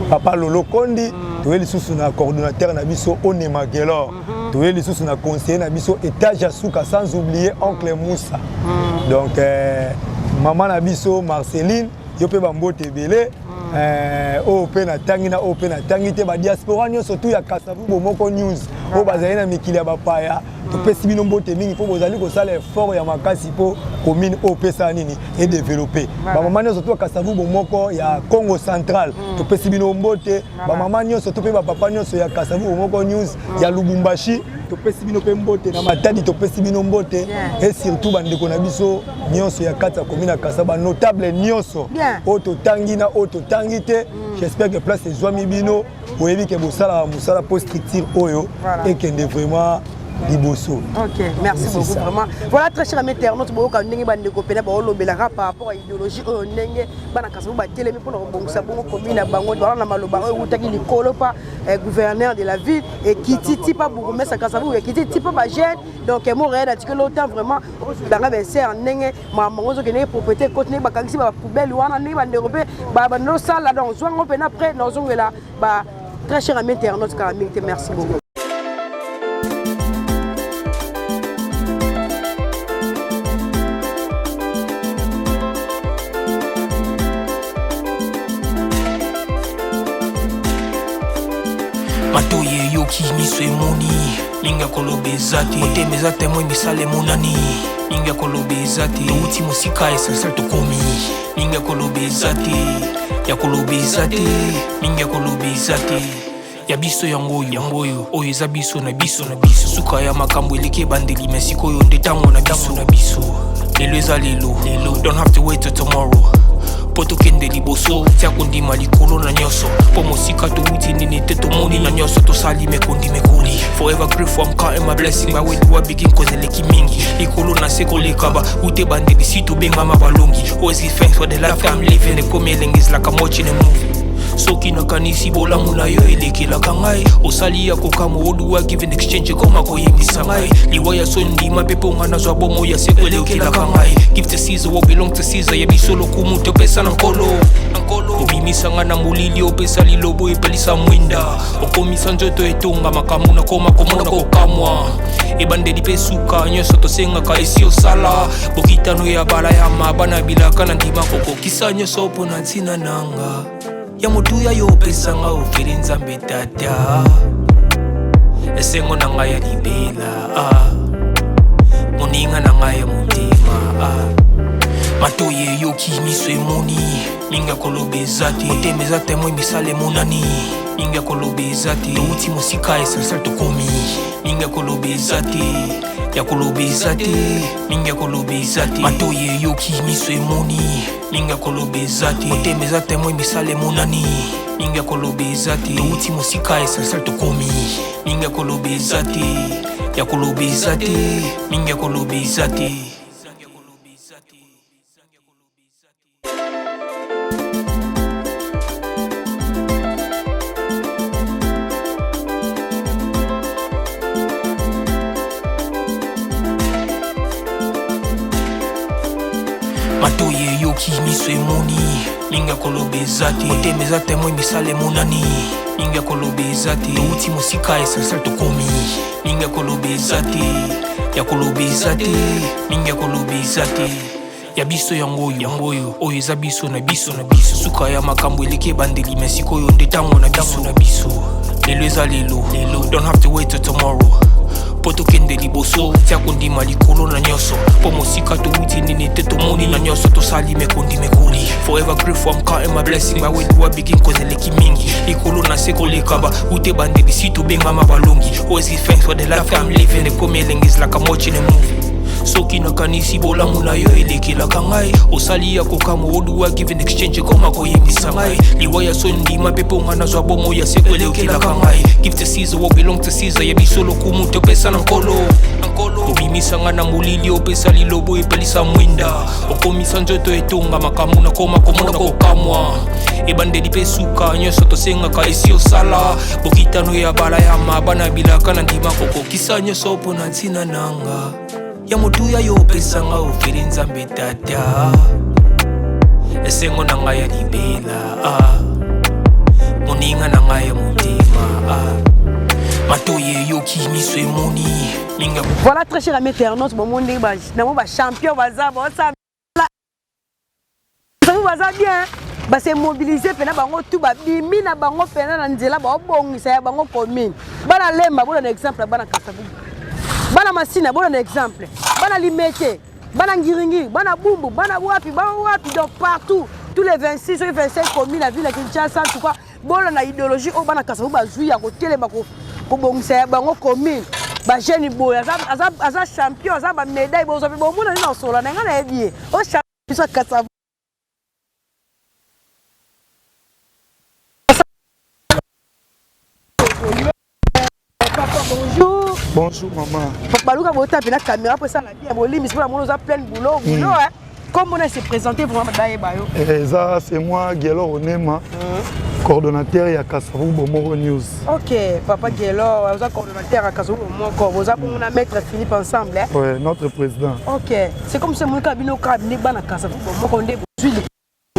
papa Lolo Kondi toyeli susu na coordonnateur na biso Onema Gelor toyeli susu na conseiller na biso étage Asuka sans oublier oncle Moussa donc maman na biso Marceline yo pe bambote belé o pe na tangi na o pe na tangi te ba diaspora nyonso tu ya Kasavubu moko news o bazali na mikili ya bapaya to pesi bino mbote mingi po bozali ko sala effort ya makasi po commune o pesa nini et développer ba mama nyonso tu ya Kasavubu moko ya Congo central to pesi bino mbote ba mama nyonso to pe ba papa nyonso ya Kasavubu moko news ya Lubumbashi to pesi bino pe mbote na Matadi to pesi bino mbote et surtout bandeko na biso nyonso ya kata commune ya Kasaba notable nyonso o to tangi na o to tangi te j'espère que place ezwami bino oyebi ke bosala musala post structure oyo et que vraiment liboso. OK, merci beaucoup vraiment. Voilà très cher mes internautes boka ndenge ba ndeko pena ba olobelaka par rapport à idéologie o ndenge bana Kasavubu ba telemi pona bongisa bongo commune na bango voilà na maloba o utaki likolo pa gouverneur de la ville et kititi pa bourgmestre Kasavubu et kititi pa ba jeune donc mo réel article autant vraiment dans ba c'est en ndenge mamango zo kene propriété continuer ba kangisi ba poubelle wana ndenge ba ndeko pe ba no sala donc zwango pena après no zongela ba très cher mes internautes karamite merci beaucoup. Matoye yoki miswe moni ninga kolobezati otemeza temwe misale monani ninga kolobezati uti musika esensel tokomi ninga kolobezati ya kolobezati ninga kolobezati ya biso yangoyo oyo eza biso na biso suka ya makambo eleke bandeli mesiko yo ndetango na biso lelo eza lelo don't have to wait till tomorrow poto kende liboso tia kondima likolo na nyoso po mosika to uti nini te to moni na nyoso to sali mekondi mekoli forever grateful I'm counting my blessing my way to begin cause eleki mingi likolo na seko lekaba ute bandeli si to benga mabalongi always give thanks for the life I'm living the coming is like I'm watching a movie soki nakanisi bolamu na yo elekelaka ngai osali ya kokamo oduwa give in exchange koma koyebisa ngai liwa ya sondima mpe mpo nga nazwa bomo ya seko elekelaka ngai give to Caesar what belong to Caesar yebiso lokumu topesa na nkolo obimisa nga na molili opesa lilobo epelisa mwinda okomisa nzoto etonga makambo nakoma komona kokamwa ebandeli mpe suka nyonso tosengaka esi osala bokitano ya bala ya mabana bilaka na ndima kokokisa nyonso mpo na ntina nanga ya motuya yo pesanga ofeli nzambe tata esengo na ngai ya libela moninga na ngai ya motema matoye yoki miso emoni ninga kolobezati otemeza temwe misale monani ninga kolobezati outi mosika esensel tokomi ninga kolobezati ya kolobezati ninga kolobezati matoye yoki miso emoni ninga kolobezati otemeza temwe misale monani ninga kolobezati outi mosika esensel tokomi ninga kolobezati ya kolobezati ninga kolobezati. matoye yoki miso emoni minga koloba eza te motema eza te moi misala emonani minga koloba eza te touti mosika essentiel tokomi minga koloba eza te ya koloba eza te minga koloba eza te ya biso yango oyo eza biso na biso suka ya makambo eleki ebandeli me sikoyo nde ntango na biso lelo eza lelo don't have to wait till tomorrow po tokende liboso tia kondima likolo na nyonso po mosika touti nini te tomoni na nyonso tosali mekoli forever grateful I'm counting my blessing my way to begin cause eleki mingi likolo na se koleka ba ute bandeli si tobengama balongi always give thanks for the life I'm living the premier is like I'm watching a movie soki nakanisi bolamu na yo elekelaka ngai osali ya kokama oduwa give in exchange koma koyembisa ngai liwa ya so ndima pepe onga nazwa bomo ya seko elekelaka ngai give to Caesar what belong to Caesar ya bisolo kumu topesa na nkolo obimisa nga na molili opesa lilobo epelisa mwinda okomisa nzoto etonga makambo na koma komona kokamwa ebandeli pe suka nyonso tosengaka esi osala bokitano ya bala ya mabana bilaka na ndima kokokisa nyonso mpo na ntina nanga ya motuya yo opesanga ofeli nzambe tata esengo na ngai ya libela moninga na ngai ya motema matoye yoki miso emoni minga. Voilà très cher ami internaute bon monde ba champion baza bien ba se mobiliser pena bango tout ba bimi na bango pena na nzela ba obongisa ya bango commune bana lemba bona exemple bana Kasavubu bana Masina bona exemple bana Limete bana Ngiringi bana Bumbu bana wapi donc partout tous les 26 et 25 communes la ville de Kinshasa en tout cas bona na idéologie o bana Kasavubu bazui ya kotelema ko bongisa ya bango commune ba jeune boy aza champion aza ba médaille bo zo bo mona na solo na ngana ebie o champion Kasavubu. Bonjour. Bonjour maman. Baluka bota pena caméra pour ça la bien bolimi c'est pour la mono za plein boulot hein. Comment on s'est présenté vraiment dans bayo? Ça c'est moi Gelo Onema. Coordonnateur ya Kasavubu Bomoro News. OK, papa Gelo, vous êtes coordonnateur à Kasavubu Bomoro. Vous avez mon maître Philippe ensemble hein. Ouais, notre président. OK, c'est comme ce mon cabino cabinet bana Kasavubu Bomoro ndé bozuli.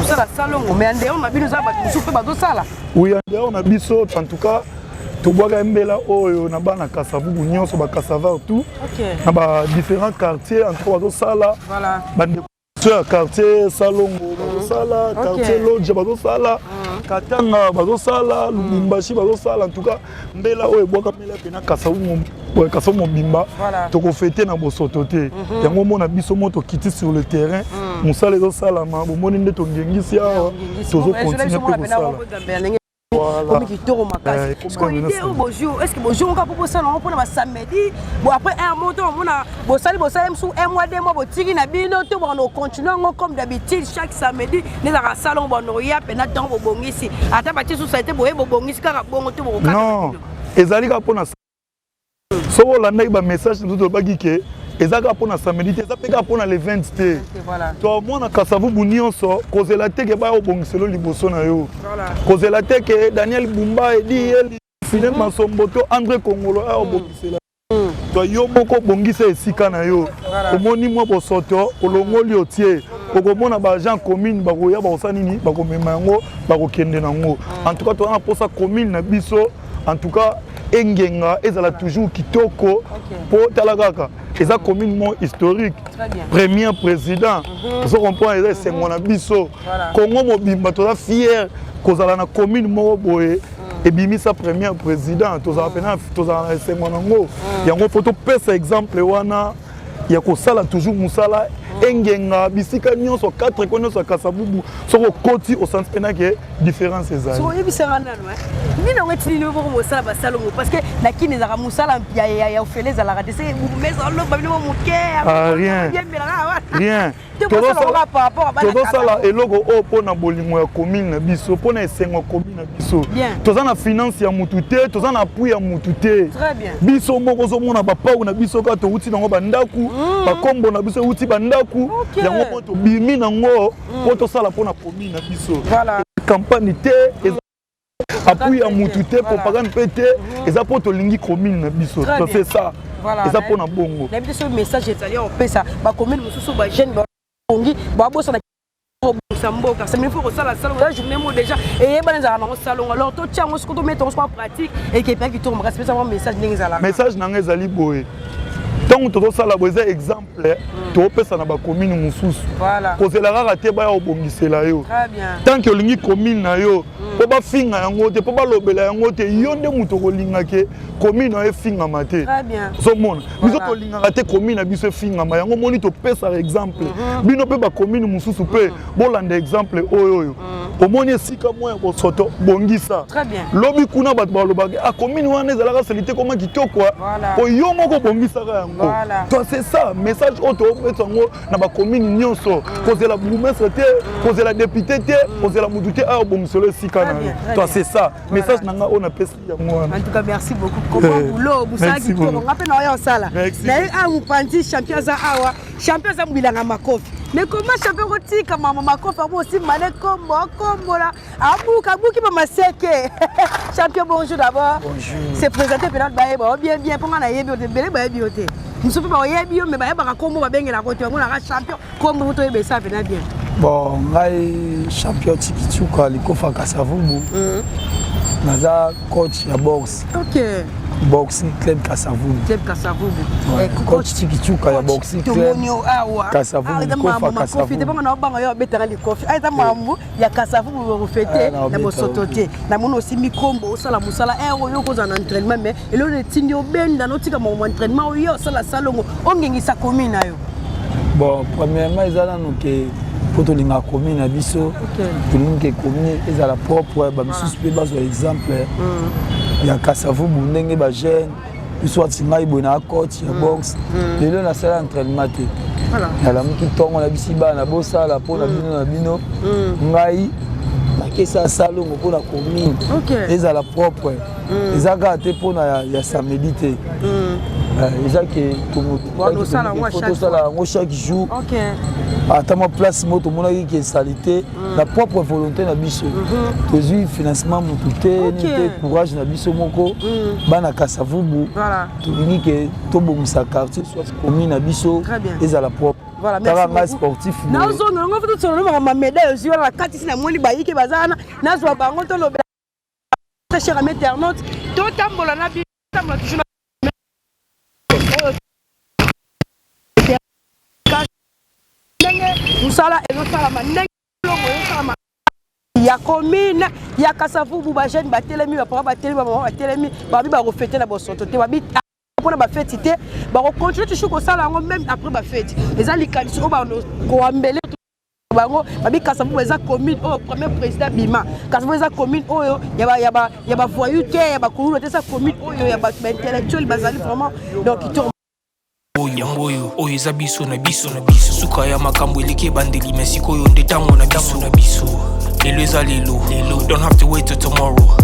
Ça la salon mais en dehors mabino za ba soupe ba do sala. Oui, en dehors on a biso en tout cas tobwaga mbela oyo na bana Kasavubu nyonso ba Kasavar tout. OK. Na ba différents quartiers en tout cas do sala. Voilà. Bande quartier Salongo bazo sala, quartier Lodge bazo sala, Katanga bazo sala, Lubumbashi bazo sala en tout cas mbela oyo bwaka mbela pena Kasavubu Mbimba. Toko fêter na bosoto te. Yango mona biso moto kiti sur le terrain. Musala zo sala ma bomoni nde to ngengisi awa. Tozo continuer pe sala. Voilà. Est-ce que bonjour on va pour ça on pour samedi bon après un moto on a bon sali sous un mois 2 mois bon tiki na bino to on continue comme d'habitude chaque samedi les la salon bon ya pena temps bo bongisi ata bati sous ça été bo bongisi kaka bongo to bo non ezali ka pona so la ndai ba message tout bagi ke ezaka pona samedi te ezapeka pona le 20 te to mona Kasavubu nyonso kozela te ke ba obongiselo liboso na yo kozela te ke Daniel Bumba edi Philippe Masomboto André Kongolo a obongisela to yo moko bongisa esika na yo omoni mwa bosoto olongoli otie okomona ba agent commune bakoya bakosala nini bakomema yango bakokende nango en tout cas to na posa commune na biso en tout cas engenga ezala toujours kitoko po talakaka eza commune historique premier président vous comprenez eza sengo na biso Congo mobimba toza fier kozala na commune moko boye ebimisa premier président tozala pena tozala na sengo nango yango photo pesa exemple wana ya kosala toujours musala engenga bisika nyonso 4 konoso Kasavubu soko koti au sens pena que différence ezali so yebisanga nano mina ngeti ni boko mosala basalo parce que nakini za musala ya ofeleza la radese meza lo babino moke rien todo sala eloko o pona bolingo ya commune na biso pona esengo commune na biso toza na finance ya mutu te toza na appui ya mutu te biso moko zo mona ba pau na biso ka to uti nango bandaku ba kombo na biso uti bandaku yango poto bimi nango poto sala pona commune na biso campagne te appui ya mutu te propagande pété eza poto lingi commune na biso c'est ça eza pona bongo na biso message ezali on pesa ba commune mususu ba jeune ongi ba bossa na Samboka, c'est mieux pour ça la salle, la journée moi déjà et ben les allons au salon alors toi tiens on se compte mettre en pratique et quelqu'un qui tourne respecte un message n'engala message n'engala boy tant que ça la boise exemple tu peux ça na ba commune mususu voilà cause la raté ba ya obongisela yo très bien tant que lingi commune na yo po ba finga yango te po ba lobela yango te yo nde muto ko linga ke commune na finga mate très bien so mona biso to linga te commune na biso finga ma yango moni to pesa exemple bino pe ba commune mususu pe bolanda exemple oyo omoni esika moya ko soto bongisa très bien lobi kuna bat ba lobaka a commune wana ezalaka selite koma kitoko o yo moko bongisa ka voilà toi c'est ça message auto betongo na ba commune nyonso cause la bourgmestre te cause la député te cause la mututé a bongisolo esika na toi c'est ça message nanga on appelle yango en tout cas merci beaucoup comment boulot busaki to ngape na yo sala na un panti champion za awa champion za mbilanga makofi mais comment champion rotika mama makofi abo aussi mané kombo là abuki mama seke champion bonjour d'abord bonjour c'est présenté peut-être ba bien pour na yebi belé ba yebi oté muso pe ba yebi mais ba yeba kombo ba bengela côté ngona ka champion kombo to yebe ça venait bien bon ngai champion tikituka likofa Kasavubu naza coach ya boxe OK boxing club Kasavubu coach tikituka ya boxing club Kasavubu kofa Kasavubu te banga banga yo betanga likofi aita mambu ya Kasavubu refete na bosotote na mono aussi mikombo osala musala yo koza na entraînement mais elo le tindio benda no tika mo entraînement yo sala salongo ongengisa commune na yo bon premièrement ezala no ke poto linga commune na biso tulinga commune ezala propre ba misusu pe bazo exemple ya Kasavubu ndenge ba jeune biso atinga ibona coach ya boxe lelo na sala entraînement te voilà la muki tongo na bisiba na bosala pona bino na bino ngai bakesa salongo pona commune ezala propre ezaka te pona ya samedi te déjà que tout ça chaque jour à ma place moto mona qui est salité la propre volonté na biso toujours financement motuté ni courage na biso moko bana Kasavubu tulingi que to bomisa quartier soit commune na biso et à la propre voilà merci sportif na zone ngo futu tsolo ma médaille sur la katisi na mwali bayike bazana na zo bango to lobe cher ami internaute to tambola na bi tambola toujours musala ezosala mandenge longo ezosala ya commune ya Kasavubu ba jeune batelemi ba papa batelemi ba mama batelemi babi ba refêter na bosoto te babi pona ba fête te ba continuer toujours ko sala ngo même après ba fête ezali kanisi o ba ko ambele bango babi Kasavubu eza commune o premier président Bima Kasavubu eza commune oyo ya ba voyou te ya ba commune te sa commune oyo ya ba intellectuel bazali vraiment donc Oyo eza biso na biso suka ya makambo eleke bandeli mesiko yo ndetango na biso lelo eza lelo don't have to wait till tomorrow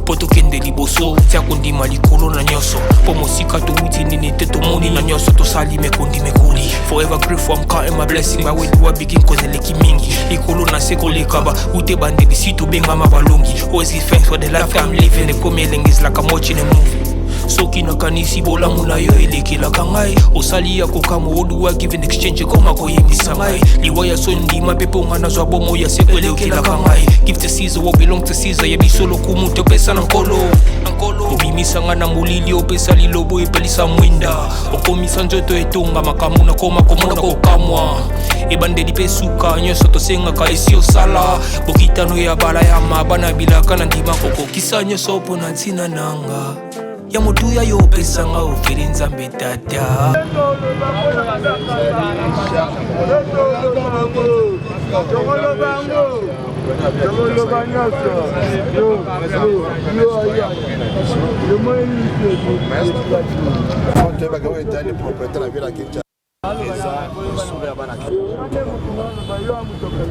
poto kende liboso tia kondima likolo na nyoso po mosika to witi nini te to moni na nyoso to sali mekondi mekoli forever grateful I'm counting my blessing by when you begin cause eleki mingi likolo na seko lekaba ute bandeli sito benga mabalongi always give thanks for the life I'm living the coming is like I'm watching a movie soki nakanisi bolamu na yo elekelaka ngai osali ya kokamo oluwa give in exchange koma koyembisa ngai liwa ya so ndima mpe mponga nazwa bomo ya seko elekelaka ngai give to Caesar what belong to Caesar yebiso lokumu topesa na nkolo obimisanga na molili opesa lilobo epelisa mwinda okomisa nzoto etonga makamu na koma komona kokamwa ebandeli mpe suka nyonso tosengaka esi osala bokitano ya bala ya mabana bilaka na ndima kokokisa nyonso mpo na ntina nanga ya motuya yo pesanga ofeli nzambe tata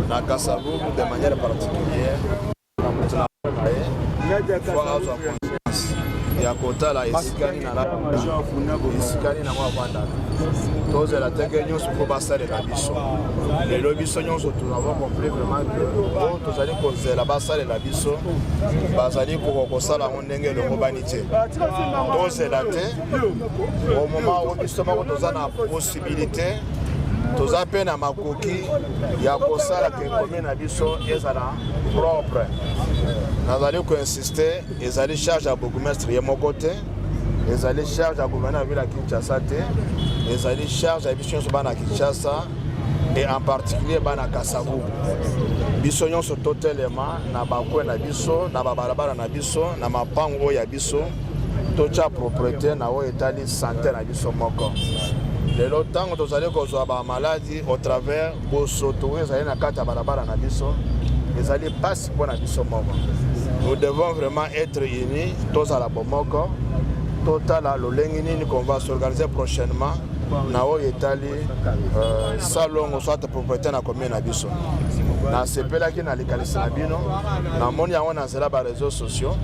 na Kasavubu de manière particulière ya kotala esikani na esikani na mwavanda tozela teke nyonso mpo basalela biso lelo biso nyonso tunavo compris vraiment que o tozali kozela basalela biso bazali kosala yango ndenge elongo bani te tozela te au moment oyo biso moko toza na possibilité toza pe na makoki ya kosala ke commune na biso ezala propre. Nazali koinsiste ezali charge ya bourgmestre ye moko te, ezali charge ya gouverneur ya ville ya Kinshasa te, ezali charge ya biso nyonso bana Kinshasa et en particulier bana Kasavubu. Biso nyonso totelema na bakwe na biso, na babalabala na biso, na mapango oyo ya biso, tocha propriété na oyo etali santé na biso moko. Lelo ntango tozali kozwa ba maladie au travers bosoto ezali na kati ya balabala na biso, ezali pasi mpo na biso moko. Nous devons vraiment être unis, tozala bomoko, totala lolenge nini qu'on va s'organiser prochainement na oyo etali salongo soit propriété na commune na biso. Na sepelaki na likalisi na bino, na moni yango na nzela ba réseaux sociaux,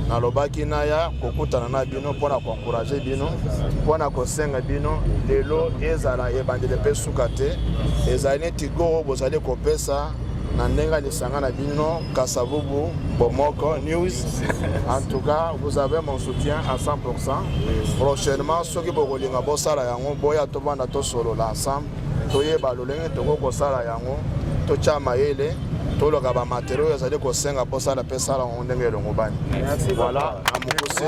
na lobaki na ya kokutana na bino mpona koencourager bino, mpona kosenga bino lelo ezala ebandeli mpe suka te, ezali neti goro bozali kopesa na ndenge lisanga na bino Kasavubu Bomoko News. En tout cas, vous avez mon soutien à 100%. Prochainement, ceux qui vont aller à Bossala Yango, Boya Tobanda Tosolo ensemble, Toye Baloleng, Togo Bossala Yango, Tocha Maele, Tolo Gaba Matero, et Zade Kosenga Bossala Pesala, on est le Mobani. Voilà, à mon conseil.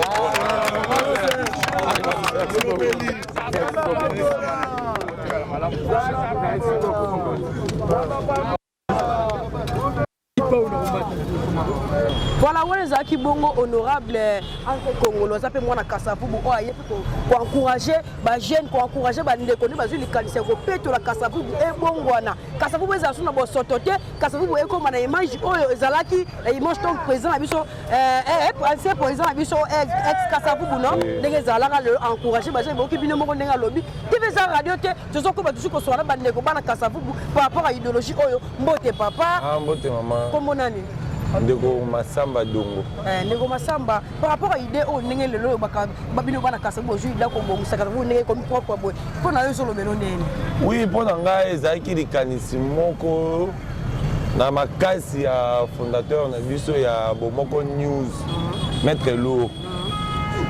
Voilà, on les a qui bongo honorable Congolais, ça peut moi na Kasavubu, oh aye pour encourager ba jeune, pour encourager ba ndeko ni bazuli kanisa ko peto la Kasavubu e bongo wana. Kasavubu ezasu na bosotote, Kasavubu e ko na image oyo ezalaki image ton président na biso ancien président na biso ex Kasavubu non, ndenge zalaka le encourager ba jeune bo ki bino moko ndenge lobi. TV za radio te, tozo ko ba tusu ko sola ba ndeko bana Kasavubu par rapport à idéologie oyo, mbote papa. Ah mbote maman. Comment nani? Ndeko Masamba Dongo. Ndeko Masamba par rapport à l'idée au ndenge lelo babino bana Kasavubu aujourd'hui là ko bongo Kasavubu ndenge comme propre boy. Pour na yo solo melo nene. Oui, pona nga ezaki likanisi moko na makasi ya fondateur na biso ya Bomoko News. Maître Lourd.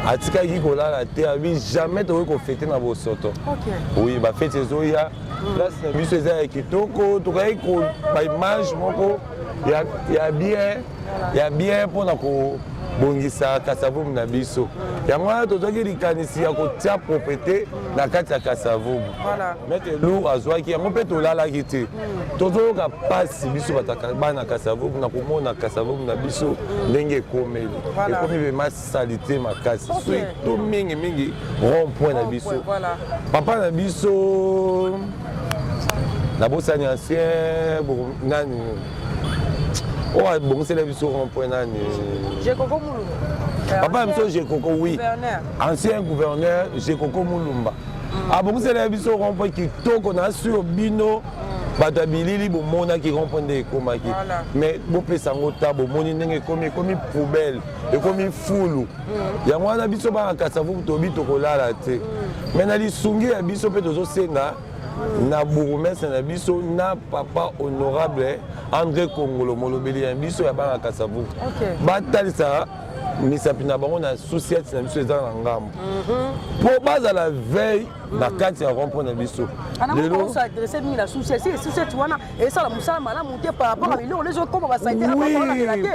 Atikaki kolala te abi jamais to ko fêter na bosoto. OK. Oui, ba fête zoya. Place na biso eza kitoko, to kai ko ba image moko ya bien mpona kobongisa Kasavubu na biso. Yango wana tozwaki likanisi ya kotia propriété na kati ya Kasavubu. Maître Lourd azwaki yango mpe tolalaki te. Tozoyoka pasi biso bana Kasavubu na komona Kasavubu na biso ndenge ekomeli. Ekomi vraimen salite makasi. Surtout mingi rond-point na biso. Papa na biso nabosani ancien nani oh bon c'est la vie sur un point nani j'ai Coco Mulumba papa monsieur j'ai Coco oui ancien gouverneur j'ai Coco Mulumba ah bon c'est la vie sur un point qui toko na sur bino batabilili bo mona qui comprendre ekomaki mais bo pesa ngota bo moni ndenge komi poubelle ekomi fulu ya mwana biso ba Kasavubu tobi tokolala te mais na lisungi ya biso pe tozo senga na bourgmestre na biso na papa honorable André Congolo molobeli ya biso ya bana Kasavubu batalisa misapi na bango na société na biso eza na ngambo po bazala veille na kati ya rond-point na biso lelo ça adresser mi la société wana et ça la musala mala monter par rapport à millions les autres comme va ça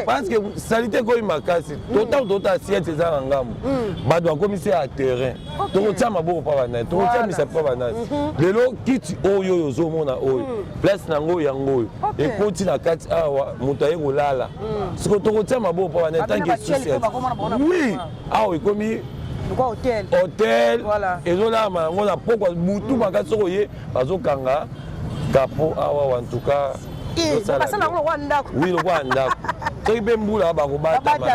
parce que salité ko makasi tota assiette eza na ngambo ba doit commissaire à terrain to tia maboko pa bana to tia misapi pa bana lelo kiti oyo zo mona oyo place nango yango et koti na kati awa muto aye kolala siko to tia maboko pa bana tant que société oui awa ekomi hôtel voilà ezolama ngo na pokwa butu makasi soko ye bazokanga kapo awa en tout cas oui lokwa ndako soki mpe mbula bakobatama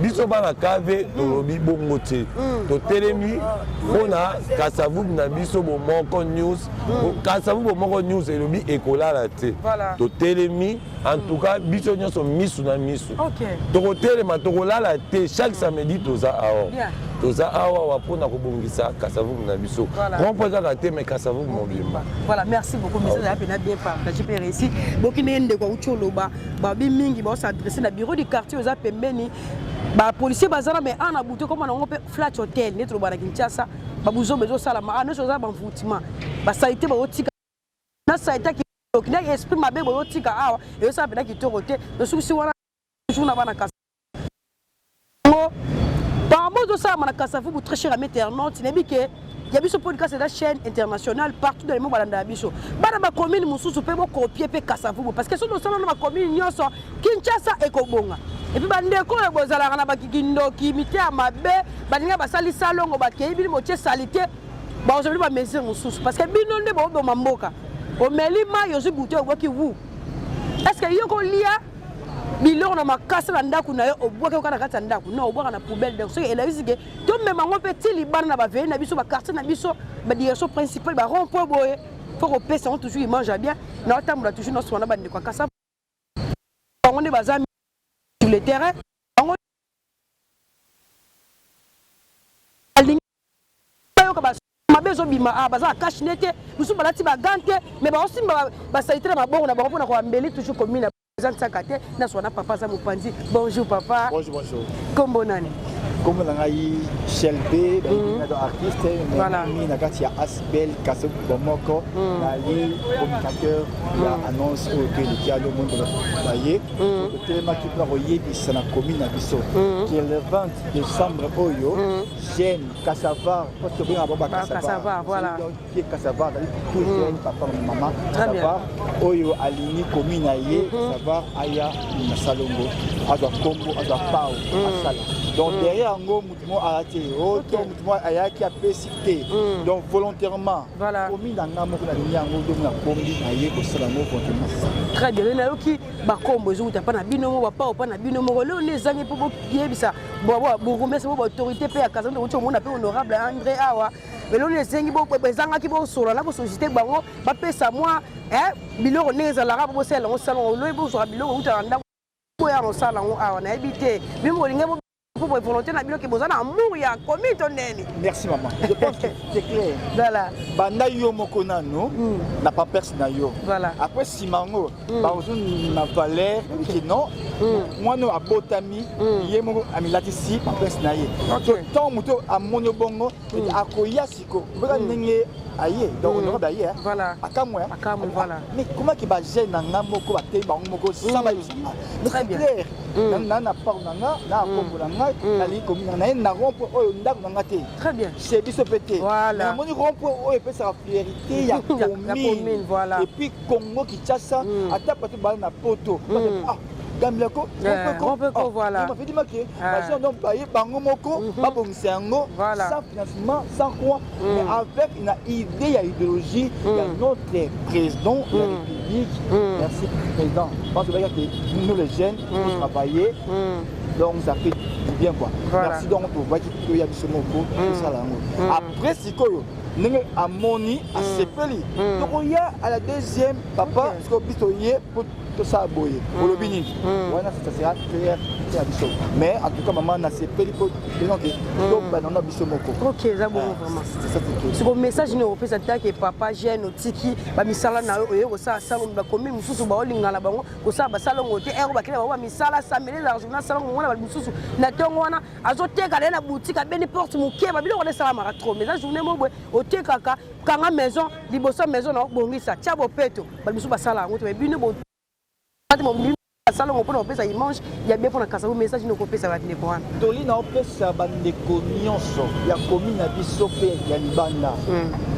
biso bana kave tolobi bongo te totelemi mpona Kasavubu na biso Bomoko News. Kasavubu Bomoko News elobi ekolala te totelemi en tout cas biso nyonso misu na misu tokotelema tokolala te chaque samedi toza awa mpona kobongisa Kasavubu na biso rompo kaka te mais Kasavubu mobimba. Voilà, merci beaucoup monsieur ya pena bien partagé pe réussi boki nende kwa ucholoba babi mingi ba s'adresser na bureau du quartier aux pembeni ba policier bazana mais ana buto comme na ngope flat hotel netro ba na Kinshasa ba buzo bezo sala ma ano choza ba mvutima ba saité ba otika na saita ki na esprit mabe boyo tika awa et ça pena ki torote le souci wana toujours na bana kasa par rapport à ça na kasa vous très cher à internaute nebi ke ya biso podcast la chaîne internationale partout dans le monde balanda biso bana ba commune mususu pe bo copier pe kasa vous parce que so no sala na ba commune nyonso Kinshasa e ko bonga et puis bandeko bozala na ba kindoki imité à mabe baninga basali salongo ba kebi mo tie salité ba aujourd'hui ba mesure mususu parce que bino nde bo do mamboka o melima yo zibuté o boki vous est-ce que yo ko lia biloko na makasa na ndaku na yo obwaka kana kata ndaku na obwaka na poubelle donc c'est elabisike to même ngo petit libana na ba veille na biso ba quartier na biso ba direction principale ba rond point boye faut que pèse on toujours il mange bien na otambola toujours no sona ba ndeko kasa on est bazami sur le terrain on mabezo bima baza kashinete musu balati ba gante mais ba aussi ba salitre ba bongo na ba pona ko ambeli toujours commune papa Zamopanzi. Bonjour papa. Bonjour. Comment nani? Comme on a eu Shelby, artiste, voilà. Nagatia Asbel, Kassou Bomoko, Ali, communicateur, la annonce que le dialogue au monde de la Baye, le téléma qui peut envoyer de la commune à Bissau, qui est le 20 décembre Oyo, Jeanne, Kassavar, parce que bien à Kassavar, voilà. Qui est Kassavar, tout jeune, papa, maman, Kassavar, Oyo, Alini, commune à Yé, Kassavar, Aya, Salongo, Adwa Kombo, Adwa Pau, Asala. Donc derrière Ango Moutmo Arate, Moutmo Ayaki a pécité. Donc volontairement, commune d'Angamo, la ligne Ango de la commune Aye, au Salamo, très bien, il y a qui Bakombo, vous n'avez pas de binomo, pas de binomo, les amis pour vous pied, ça. Bon, vous remettez vos autorités, paix à Kazan, on appelle honorable André Awa. Mais l'on est zengi bo bezanga ki bo solo la bo société bango ba pesa moi biloko neza la rabo sela on salon lo bo so biloko utanda ko ya on sala on awa na habité bimo linge bo pour volonté na biloko bozana amour ya komi toneli. Merci maman. Je pense que c'est clair. Voilà. Banda yo mokona no na pas personne yo. Voilà. Après simango ba ozo na valeur que non. Moi no abotami yemo amilati si pas personne ye. Donc tant muto amonyo bongo akoya siko. Beka ndenge aye donc on va aye. Voilà. Akamwe. Voilà. Mais comment que ba jeune na moko ba te bango moko sans ba très bien. Na pas na kombo na ali commune na na rompo oyo ndako na te. Très bien. C'est biso pété. Voilà. Moni rompo oyo pe sa priorité ya commune. Voilà. Et puis Congo Kinshasa ata patu ba na poto. Gamleko rompo voilà. Il m'a fait dire que parce qu'on payer bango moko ba bongisa yango sans financement sans quoi mais avec une idée il y a idéologie il y a notre président de la République. Merci président. Parce que nous les jeunes nous travailler donc ça fait bien quoi. Merci donc pour voir qu'il y a ce mot ça là. Après sikoyo ndenge amoni asepeli donc il y a à la deuxième papa parce que bitoye pour tout ça boye pour le bini voilà ça sera clair mais en tout cas maman n'a sepeli pour donc on a biso moko. OK ça bon vraiment c'est un message ne opesa que papa jeune otiki ba misala na yo ça salon ba commune mususu ba olingala bango ko sa ba salon ote ero ba kila ba misala sa mele l'argent na salon ngona ba mususu na tongo wana azoteka na boutique a bene porte muke ba biloko na sala mara trop mais la journée mo otekaka kanga maison liboso maison na bongisa tia bopeto ba mususu ba sala ngoto be bino bo salon on peut opesa image ya bien pour na kasa message no kopesa ba ndeko wana toli na opesa ba ndeko nyonso ya commune na biso pe ya libanda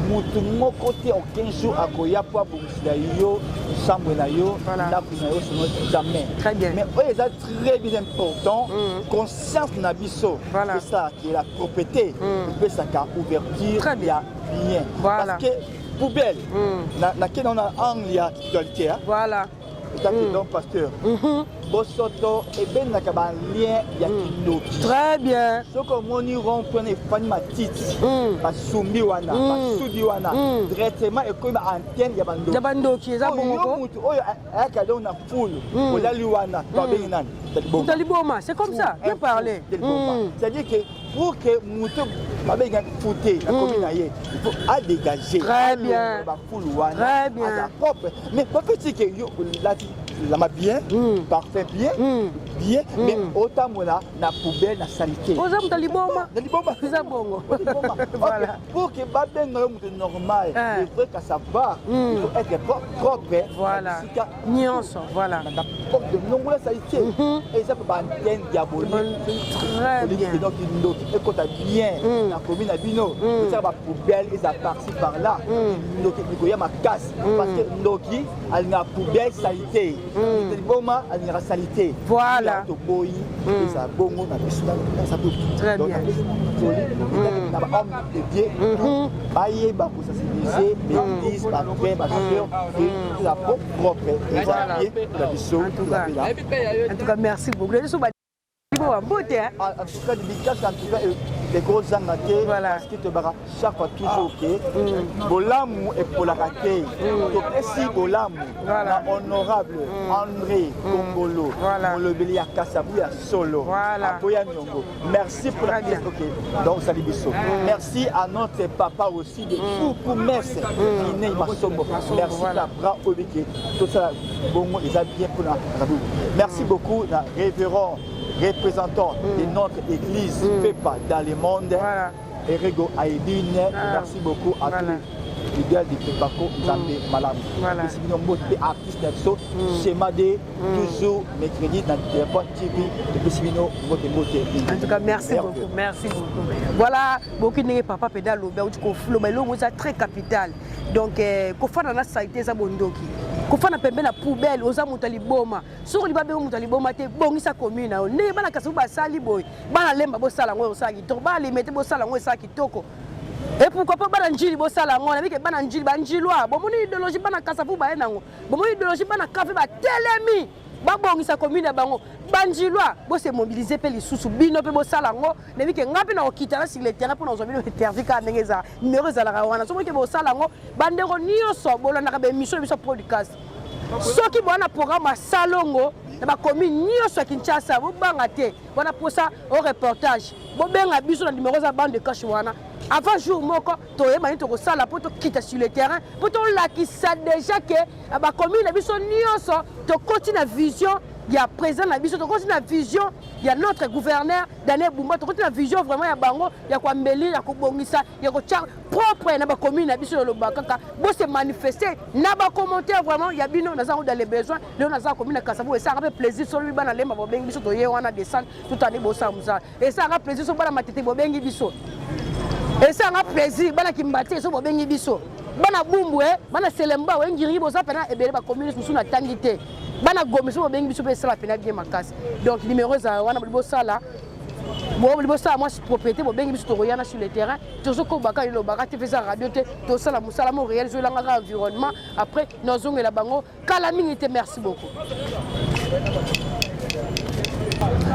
mutu moko te en 15 jours akoya po abongisa yo chambre na yo ndako na yo sono jamais. Très bien. Mais c'est très bien important conscience na biso c'est ça qui est la propriété peut ça ka ouverture très bien parce que poubelle na ke on a angle ya actualité voilà donc pasteur bosoto et ben na ka lien ya kindoki très bien soko moni rompone fani matiti basumbi wana basudi wana directement et comme antenne ya bandoki eza bongo mutu oyo aka donc na foule olali wana to bengi nani taliboma c'est comme ça bien parler c'est-à-dire que pour que mutu babenga fouté la commune aye il faut à dégager très bien ba foule wana très bien propre mais pas petit que yo la ma bien parfait bien bien, mais autant na poubelle, na salité. Aux hommes, taliboma. Voilà. Pour que Babel soit normal, il faut que ça va. Il faut être propre. Voilà. Nuance, voilà. La porte de nombreuses saletés. Et ça peut pas antenne diabolique. Très bien. Donc, il faut bien. La commune à Bino. Ça va poubelle, et ça par-ci par-là. Donc, il y a ma casse. Parce que Noki, elle a poubelle, salité. Elle a salité. Voilà. Très bien. En tout cas, merci beaucoup. En tout cas, les gros zangatés, parce que tu vas chaque fois toujours que Bolamou et pour la raquette. Donc, si Bolamou, honorable André Congolo, Molobeli à Kassabou à Solo, à Poyanongo. Merci pour la pièce. Donc, salut Bissot. Merci à notre papa aussi de Foukoumès, qui n'est pas sombre. Merci à la bras Obike. Tout ça, bon, ils ont bien pour la. Merci beaucoup, révérend. Représentant de notre église PEPA dans le monde, Erego Aïdine, merci beaucoup à tous les fidèles de PEPACO, Zambé, Malam. Merci beaucoup aux artistes d'Epso, Chemadé, toujours mercredi dans le téléphone TV, en tout cas, merci beaucoup, merci beaucoup. Voilà, beaucoup de papa pédale, c'est très capital. Donc, il faut faire la saleté, ça bondoki. Kofana pembe na poubelle oza mutali boma soko liba be mutali boma te bongisa commune na ne bana kasu ba sali boy bana lemba bo sala ngo osaki to ba limete bo sala ngo osaki toko et pourquoi pas bana njili bo sala ngo na bike bana njili ba njilwa bo moni idéologie bana kasafu ba enango bo moni idéologie bana kafe ba telemi ba bongisa commune bango banjilwa bo se mobiliser pe lisusu bino pe bo sala ngo na bike ngapi na okitana sur le terrain pour nos bino intervika ndengeza numéro za la wana so ke bo sala ngo bandeko nyoso bo lana ka be mission biso podcast soki bona programme salongo na ba commune nyoso ya Kinshasa bo banga te bona posa au reportage bo benga biso na numéro za bande de cash wana avant jour moko to yeba ni to ko sala pour to quitter sur le terrain pour to lakisa déjà que ba commune biso nyoso to continue la vision. Il y a présent la vision, il y a vision, il y a notre gouverneur Daniel Boumba, il y a vision vraiment, il y a Bango, il y a Kwambeli, il y a Kobongisa, il y a Kochar propre dans la commune, il y a le Bakaka. Bon, c'est manifesté, il y a des commentaires vraiment, il y a Bino, dans les besoins, il y a la commune de Kassabou, et ça a fait plaisir sur lui, il y a des gens qui ont descendu tout l'année, et ça a fait plaisir sur la matite, et ça a fait plaisir, il y a qui m'battent sur le biso. Bana Boumboué, Bana Selemba, Ngiri, Bosa, Pena, et Bela, commune, sous la tangité. Bana Gomes, Bengi, Bissou, la Pena, bien ma casse. Donc, numéro, Wana Bosa là. Moi, je propriété, Bengi, Bissou, Royana sur le terrain. Toujours comme Baka, le Baka, tu fais ça, radio, tout ça, la Moussalamo, réel, je l'environnement. Après, nous avons la bango. Calamité, merci beaucoup.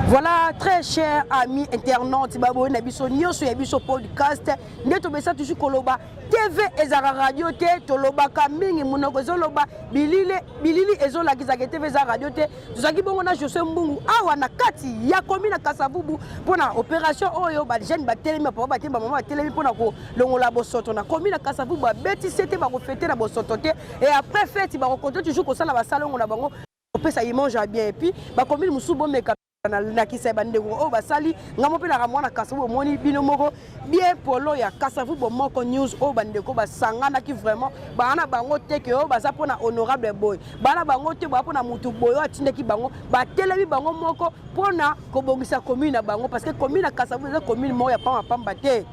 Voilà, très chers amis internautes, Babo Nabiso Nyoso Yabiso podcast. Neto Bessa toujours Koloba TV ezara radio te toloba kamingi munoko zoloba bilili ezola kizake TV za radio te. Tuzaki bongo na José Mbungu awa na kati ya commune Kasavubu pona opération oyo ba jeune ba telemi pa ba temba mama telemi pona ko longola bosoto na commune Kasavubu ba beti c'était ba ko fêter na bosoto te et après fête ba ko compter toujours ko sala ba salongo na bango opesa il mange bien et puis ba commune musubo meka na kiseba ndeko o basali ngamo pe na mwana Kasavubu moni bino moko bien polo ya Kasavubu moko news o bandeko basangana ki vraiment bana bango te ke o baza pona honorable boy bana bango te ba pona mutu boy o atindeki bango ba telemi bango moko pona ko bongisa commune na bango parce que commune na Kasavubu eza commune mo ya pamba te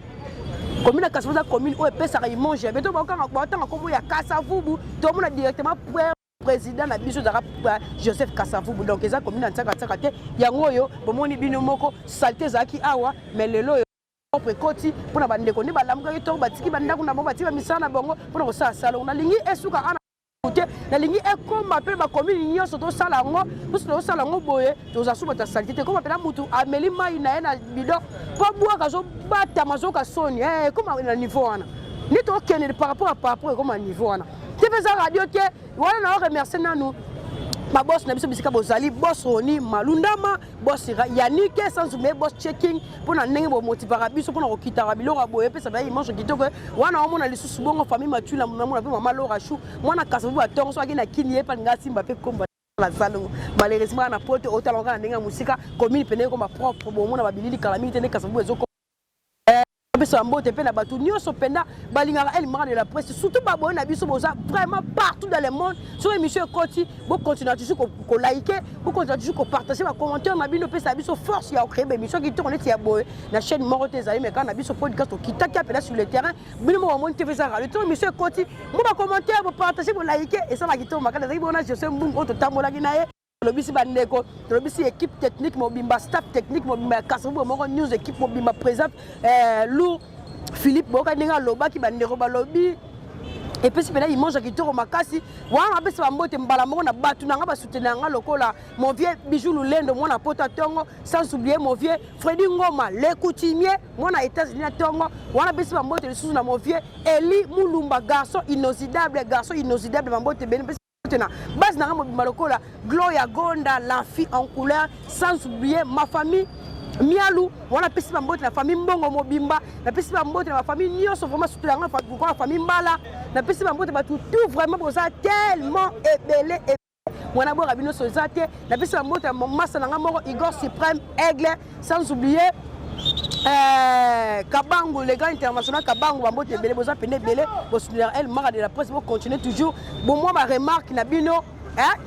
commune na Kasavubu eza commune o pesa ka imonge beto ba tanga ko ya Kasavubu to mona directement président na biso zaka Joseph Kasavubu donc eza commune na tsaka te yango yo bomoni bino moko salté zaki awa mais lelo propre koti pona bandeko ni balamuka to batiki bandako na bomba tika misana bongo pona ko sa salon na lingi esuka ana te na lingi ekoma pe ba commune nyonso to sala ngo to sala ngo boye to za suba ta salté te koma pe na mutu ameli mai na ena bidon po bua ka zo bata mazoka soni koma na niveau wana ni to kenel par rapport comme niveau wana TV za radio te wana na remercier nanu ma boss na biso bisika bozali boss oni malundama boss Yannick sans oublier boss checking pona ndenge bo motivera biso pona kokitara biloko boye pesa ba imanche kitoko wana omona lisusu bongo famille matula mona pe mama Laura Chou mwana Kasavubu atongo so akina kini ye pa ngasi Mbappé komba la salon malheureusement na pote otalonga na ndenge musika commune pene ko ma propre bon mona babilili kala minute ne kasabu ezoko beso mbote pe na batu nyonso penda balingaka elle marque de la presse surtout ba boy na biso boza vraiment partout dans le monde sur émission Koti bo continuer toujours ko liker bo continuer toujours ko partager ba commentaire na bino pe sa biso force ya créer émission qui tourne ti ya boy na chaîne Morote Zali mais quand na biso podcast qui taki apela sur le terrain bino mo monter fait ça le tour émission Koti mo ba commentaire bo partager bo liker et ça la kitoko makala zali bona je sais mbungu to tambola ginaye lobisi bandeko lobisi équipe technique mobimba staff technique mobimba kasabu moko news équipe mobimba présent lourd Philippe boka ninga loba ki bandeko balobi et puis c'est il mange kitoko makasi wana bese bambote mbala moko na batu nanga ba soutenir nga lokola mon vieux Bijou Lulendo mona pota tongo sans oublier mon vieux Freddy Ngoma le coutumier mona États-Unis tongo wana bese bambote sous na mon vieux Eli Mulumba garçon inoxydable bambote ben base na mobimba lokola Gloria Gonda l'amphi en couleur sans oublier ma famille Mialou wana pesi bambote na famille Mbongo mobimba na pesi bambote na famille nyonso vraiment surtout la famille Mbala na pesi bambote ba tout vraiment pour ça tellement ébélé wana bo rabino sozate na pesi bambote na massa na moko Igor Suprême Aigle sans oublier Kabangu, les gars internationaux, Kabangu, Bambote, Belé, Boza, Pene, Belé, Bossuner, elle, Mara de la presse, vous continuez toujours. Bon, moi, ma remarque, Nabino,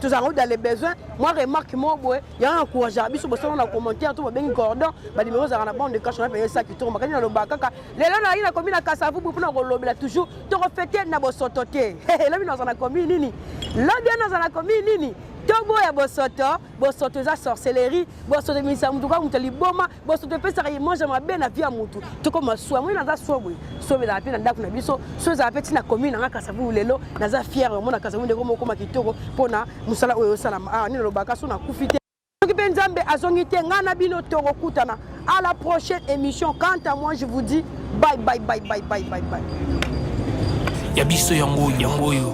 tous en haut dans les besoins. Moi, remarque, moi, il y a un courage, Abisso, Bosson, on a commenté, tout va bien, cordon, bah, numéro, ça a la bande de cash, on a payé ça qui tourne, Makani, le Bakaka. Les gens, il a commis la casse à vous pour nous relober toujours. Tu refais, n'a pas sauté. Là, nous en a commis, Nini. Là, bien, nous en a commis, Nini. Togo ya bosoto za sorcellerie bosoto misa mutu ka mutali boma bosoto pesa ka mange mabe na via mutu toko maswa moi na za sobwe sobe la pe na ndaku na biso so za pe tina commune na kasavu lelo na za fier mo na kasavu ndeko moko makitoko pona musala oyo sala ni lobaka so na kufite ki penzambe azongite ngana bino toko kutana à la prochaine émission quant à moi je vous dis bye bye bye bye bye bye bye ya biso yango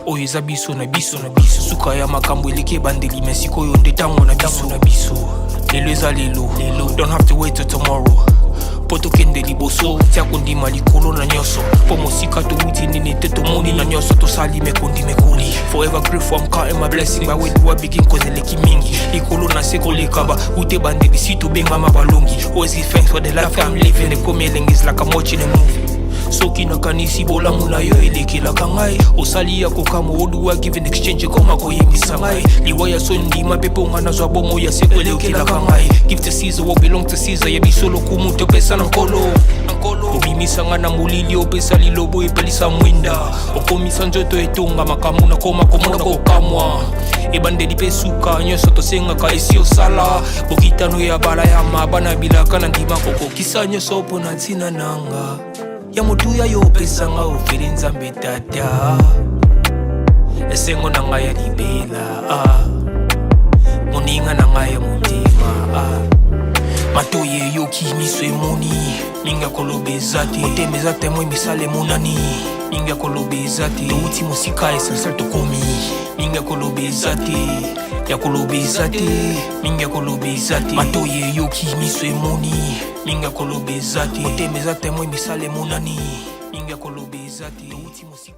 oyo eza biso na biso suka ya makambo eleke bandeli mesiko oyo nde tango na biso lelo eza lelo don't have to wait till tomorrow poto kende liboso tia kondima likolo na nyonso po mosika towuti nini te tomoni na nyonso tosali mekoli forever grateful I'm counting my blessing by way do I begin cause eleki mingi likolo na se kolekaba ute bandeli si tobengama balongi always give thanks for the life I'm living the coming is like I'm watching a movie soki nakanisi bolamu na yo elekelaka ngai osali ya kokamo oduwa give in exchange koma koyebisa ngai liwa ya sondima mpe mpo nga nazwa bomo ya seko elekelaka ngai give to Caesar what belong to Caesar ya biso lokumu topesa na nkolo obimisa nga na molili opesa lilobo epelisa mwinda okomisa nzoto etonga makambo nakoma komona kokamwa ebandeli mpe suka nyonso tosengaka esi osala bokitano ya bala ya mabana bilaka na ndima kokokisa nyonso mpo na ntina nanga ya motuya yo pesanga ofeli nzambe tata esengo na ngai ya libela moninga na ngai ya motima matoye yoki miso emoni minga kolobeza te motema eza temo emisala emonani minga kolobeza te touti mosika essentiel tokomi minga kolobeza te ya kolobeza te minga kolobeza te matoye yoki miso emoni minga kolobeza te motema eza temo emisala emonani minga kolobeza te touti mosika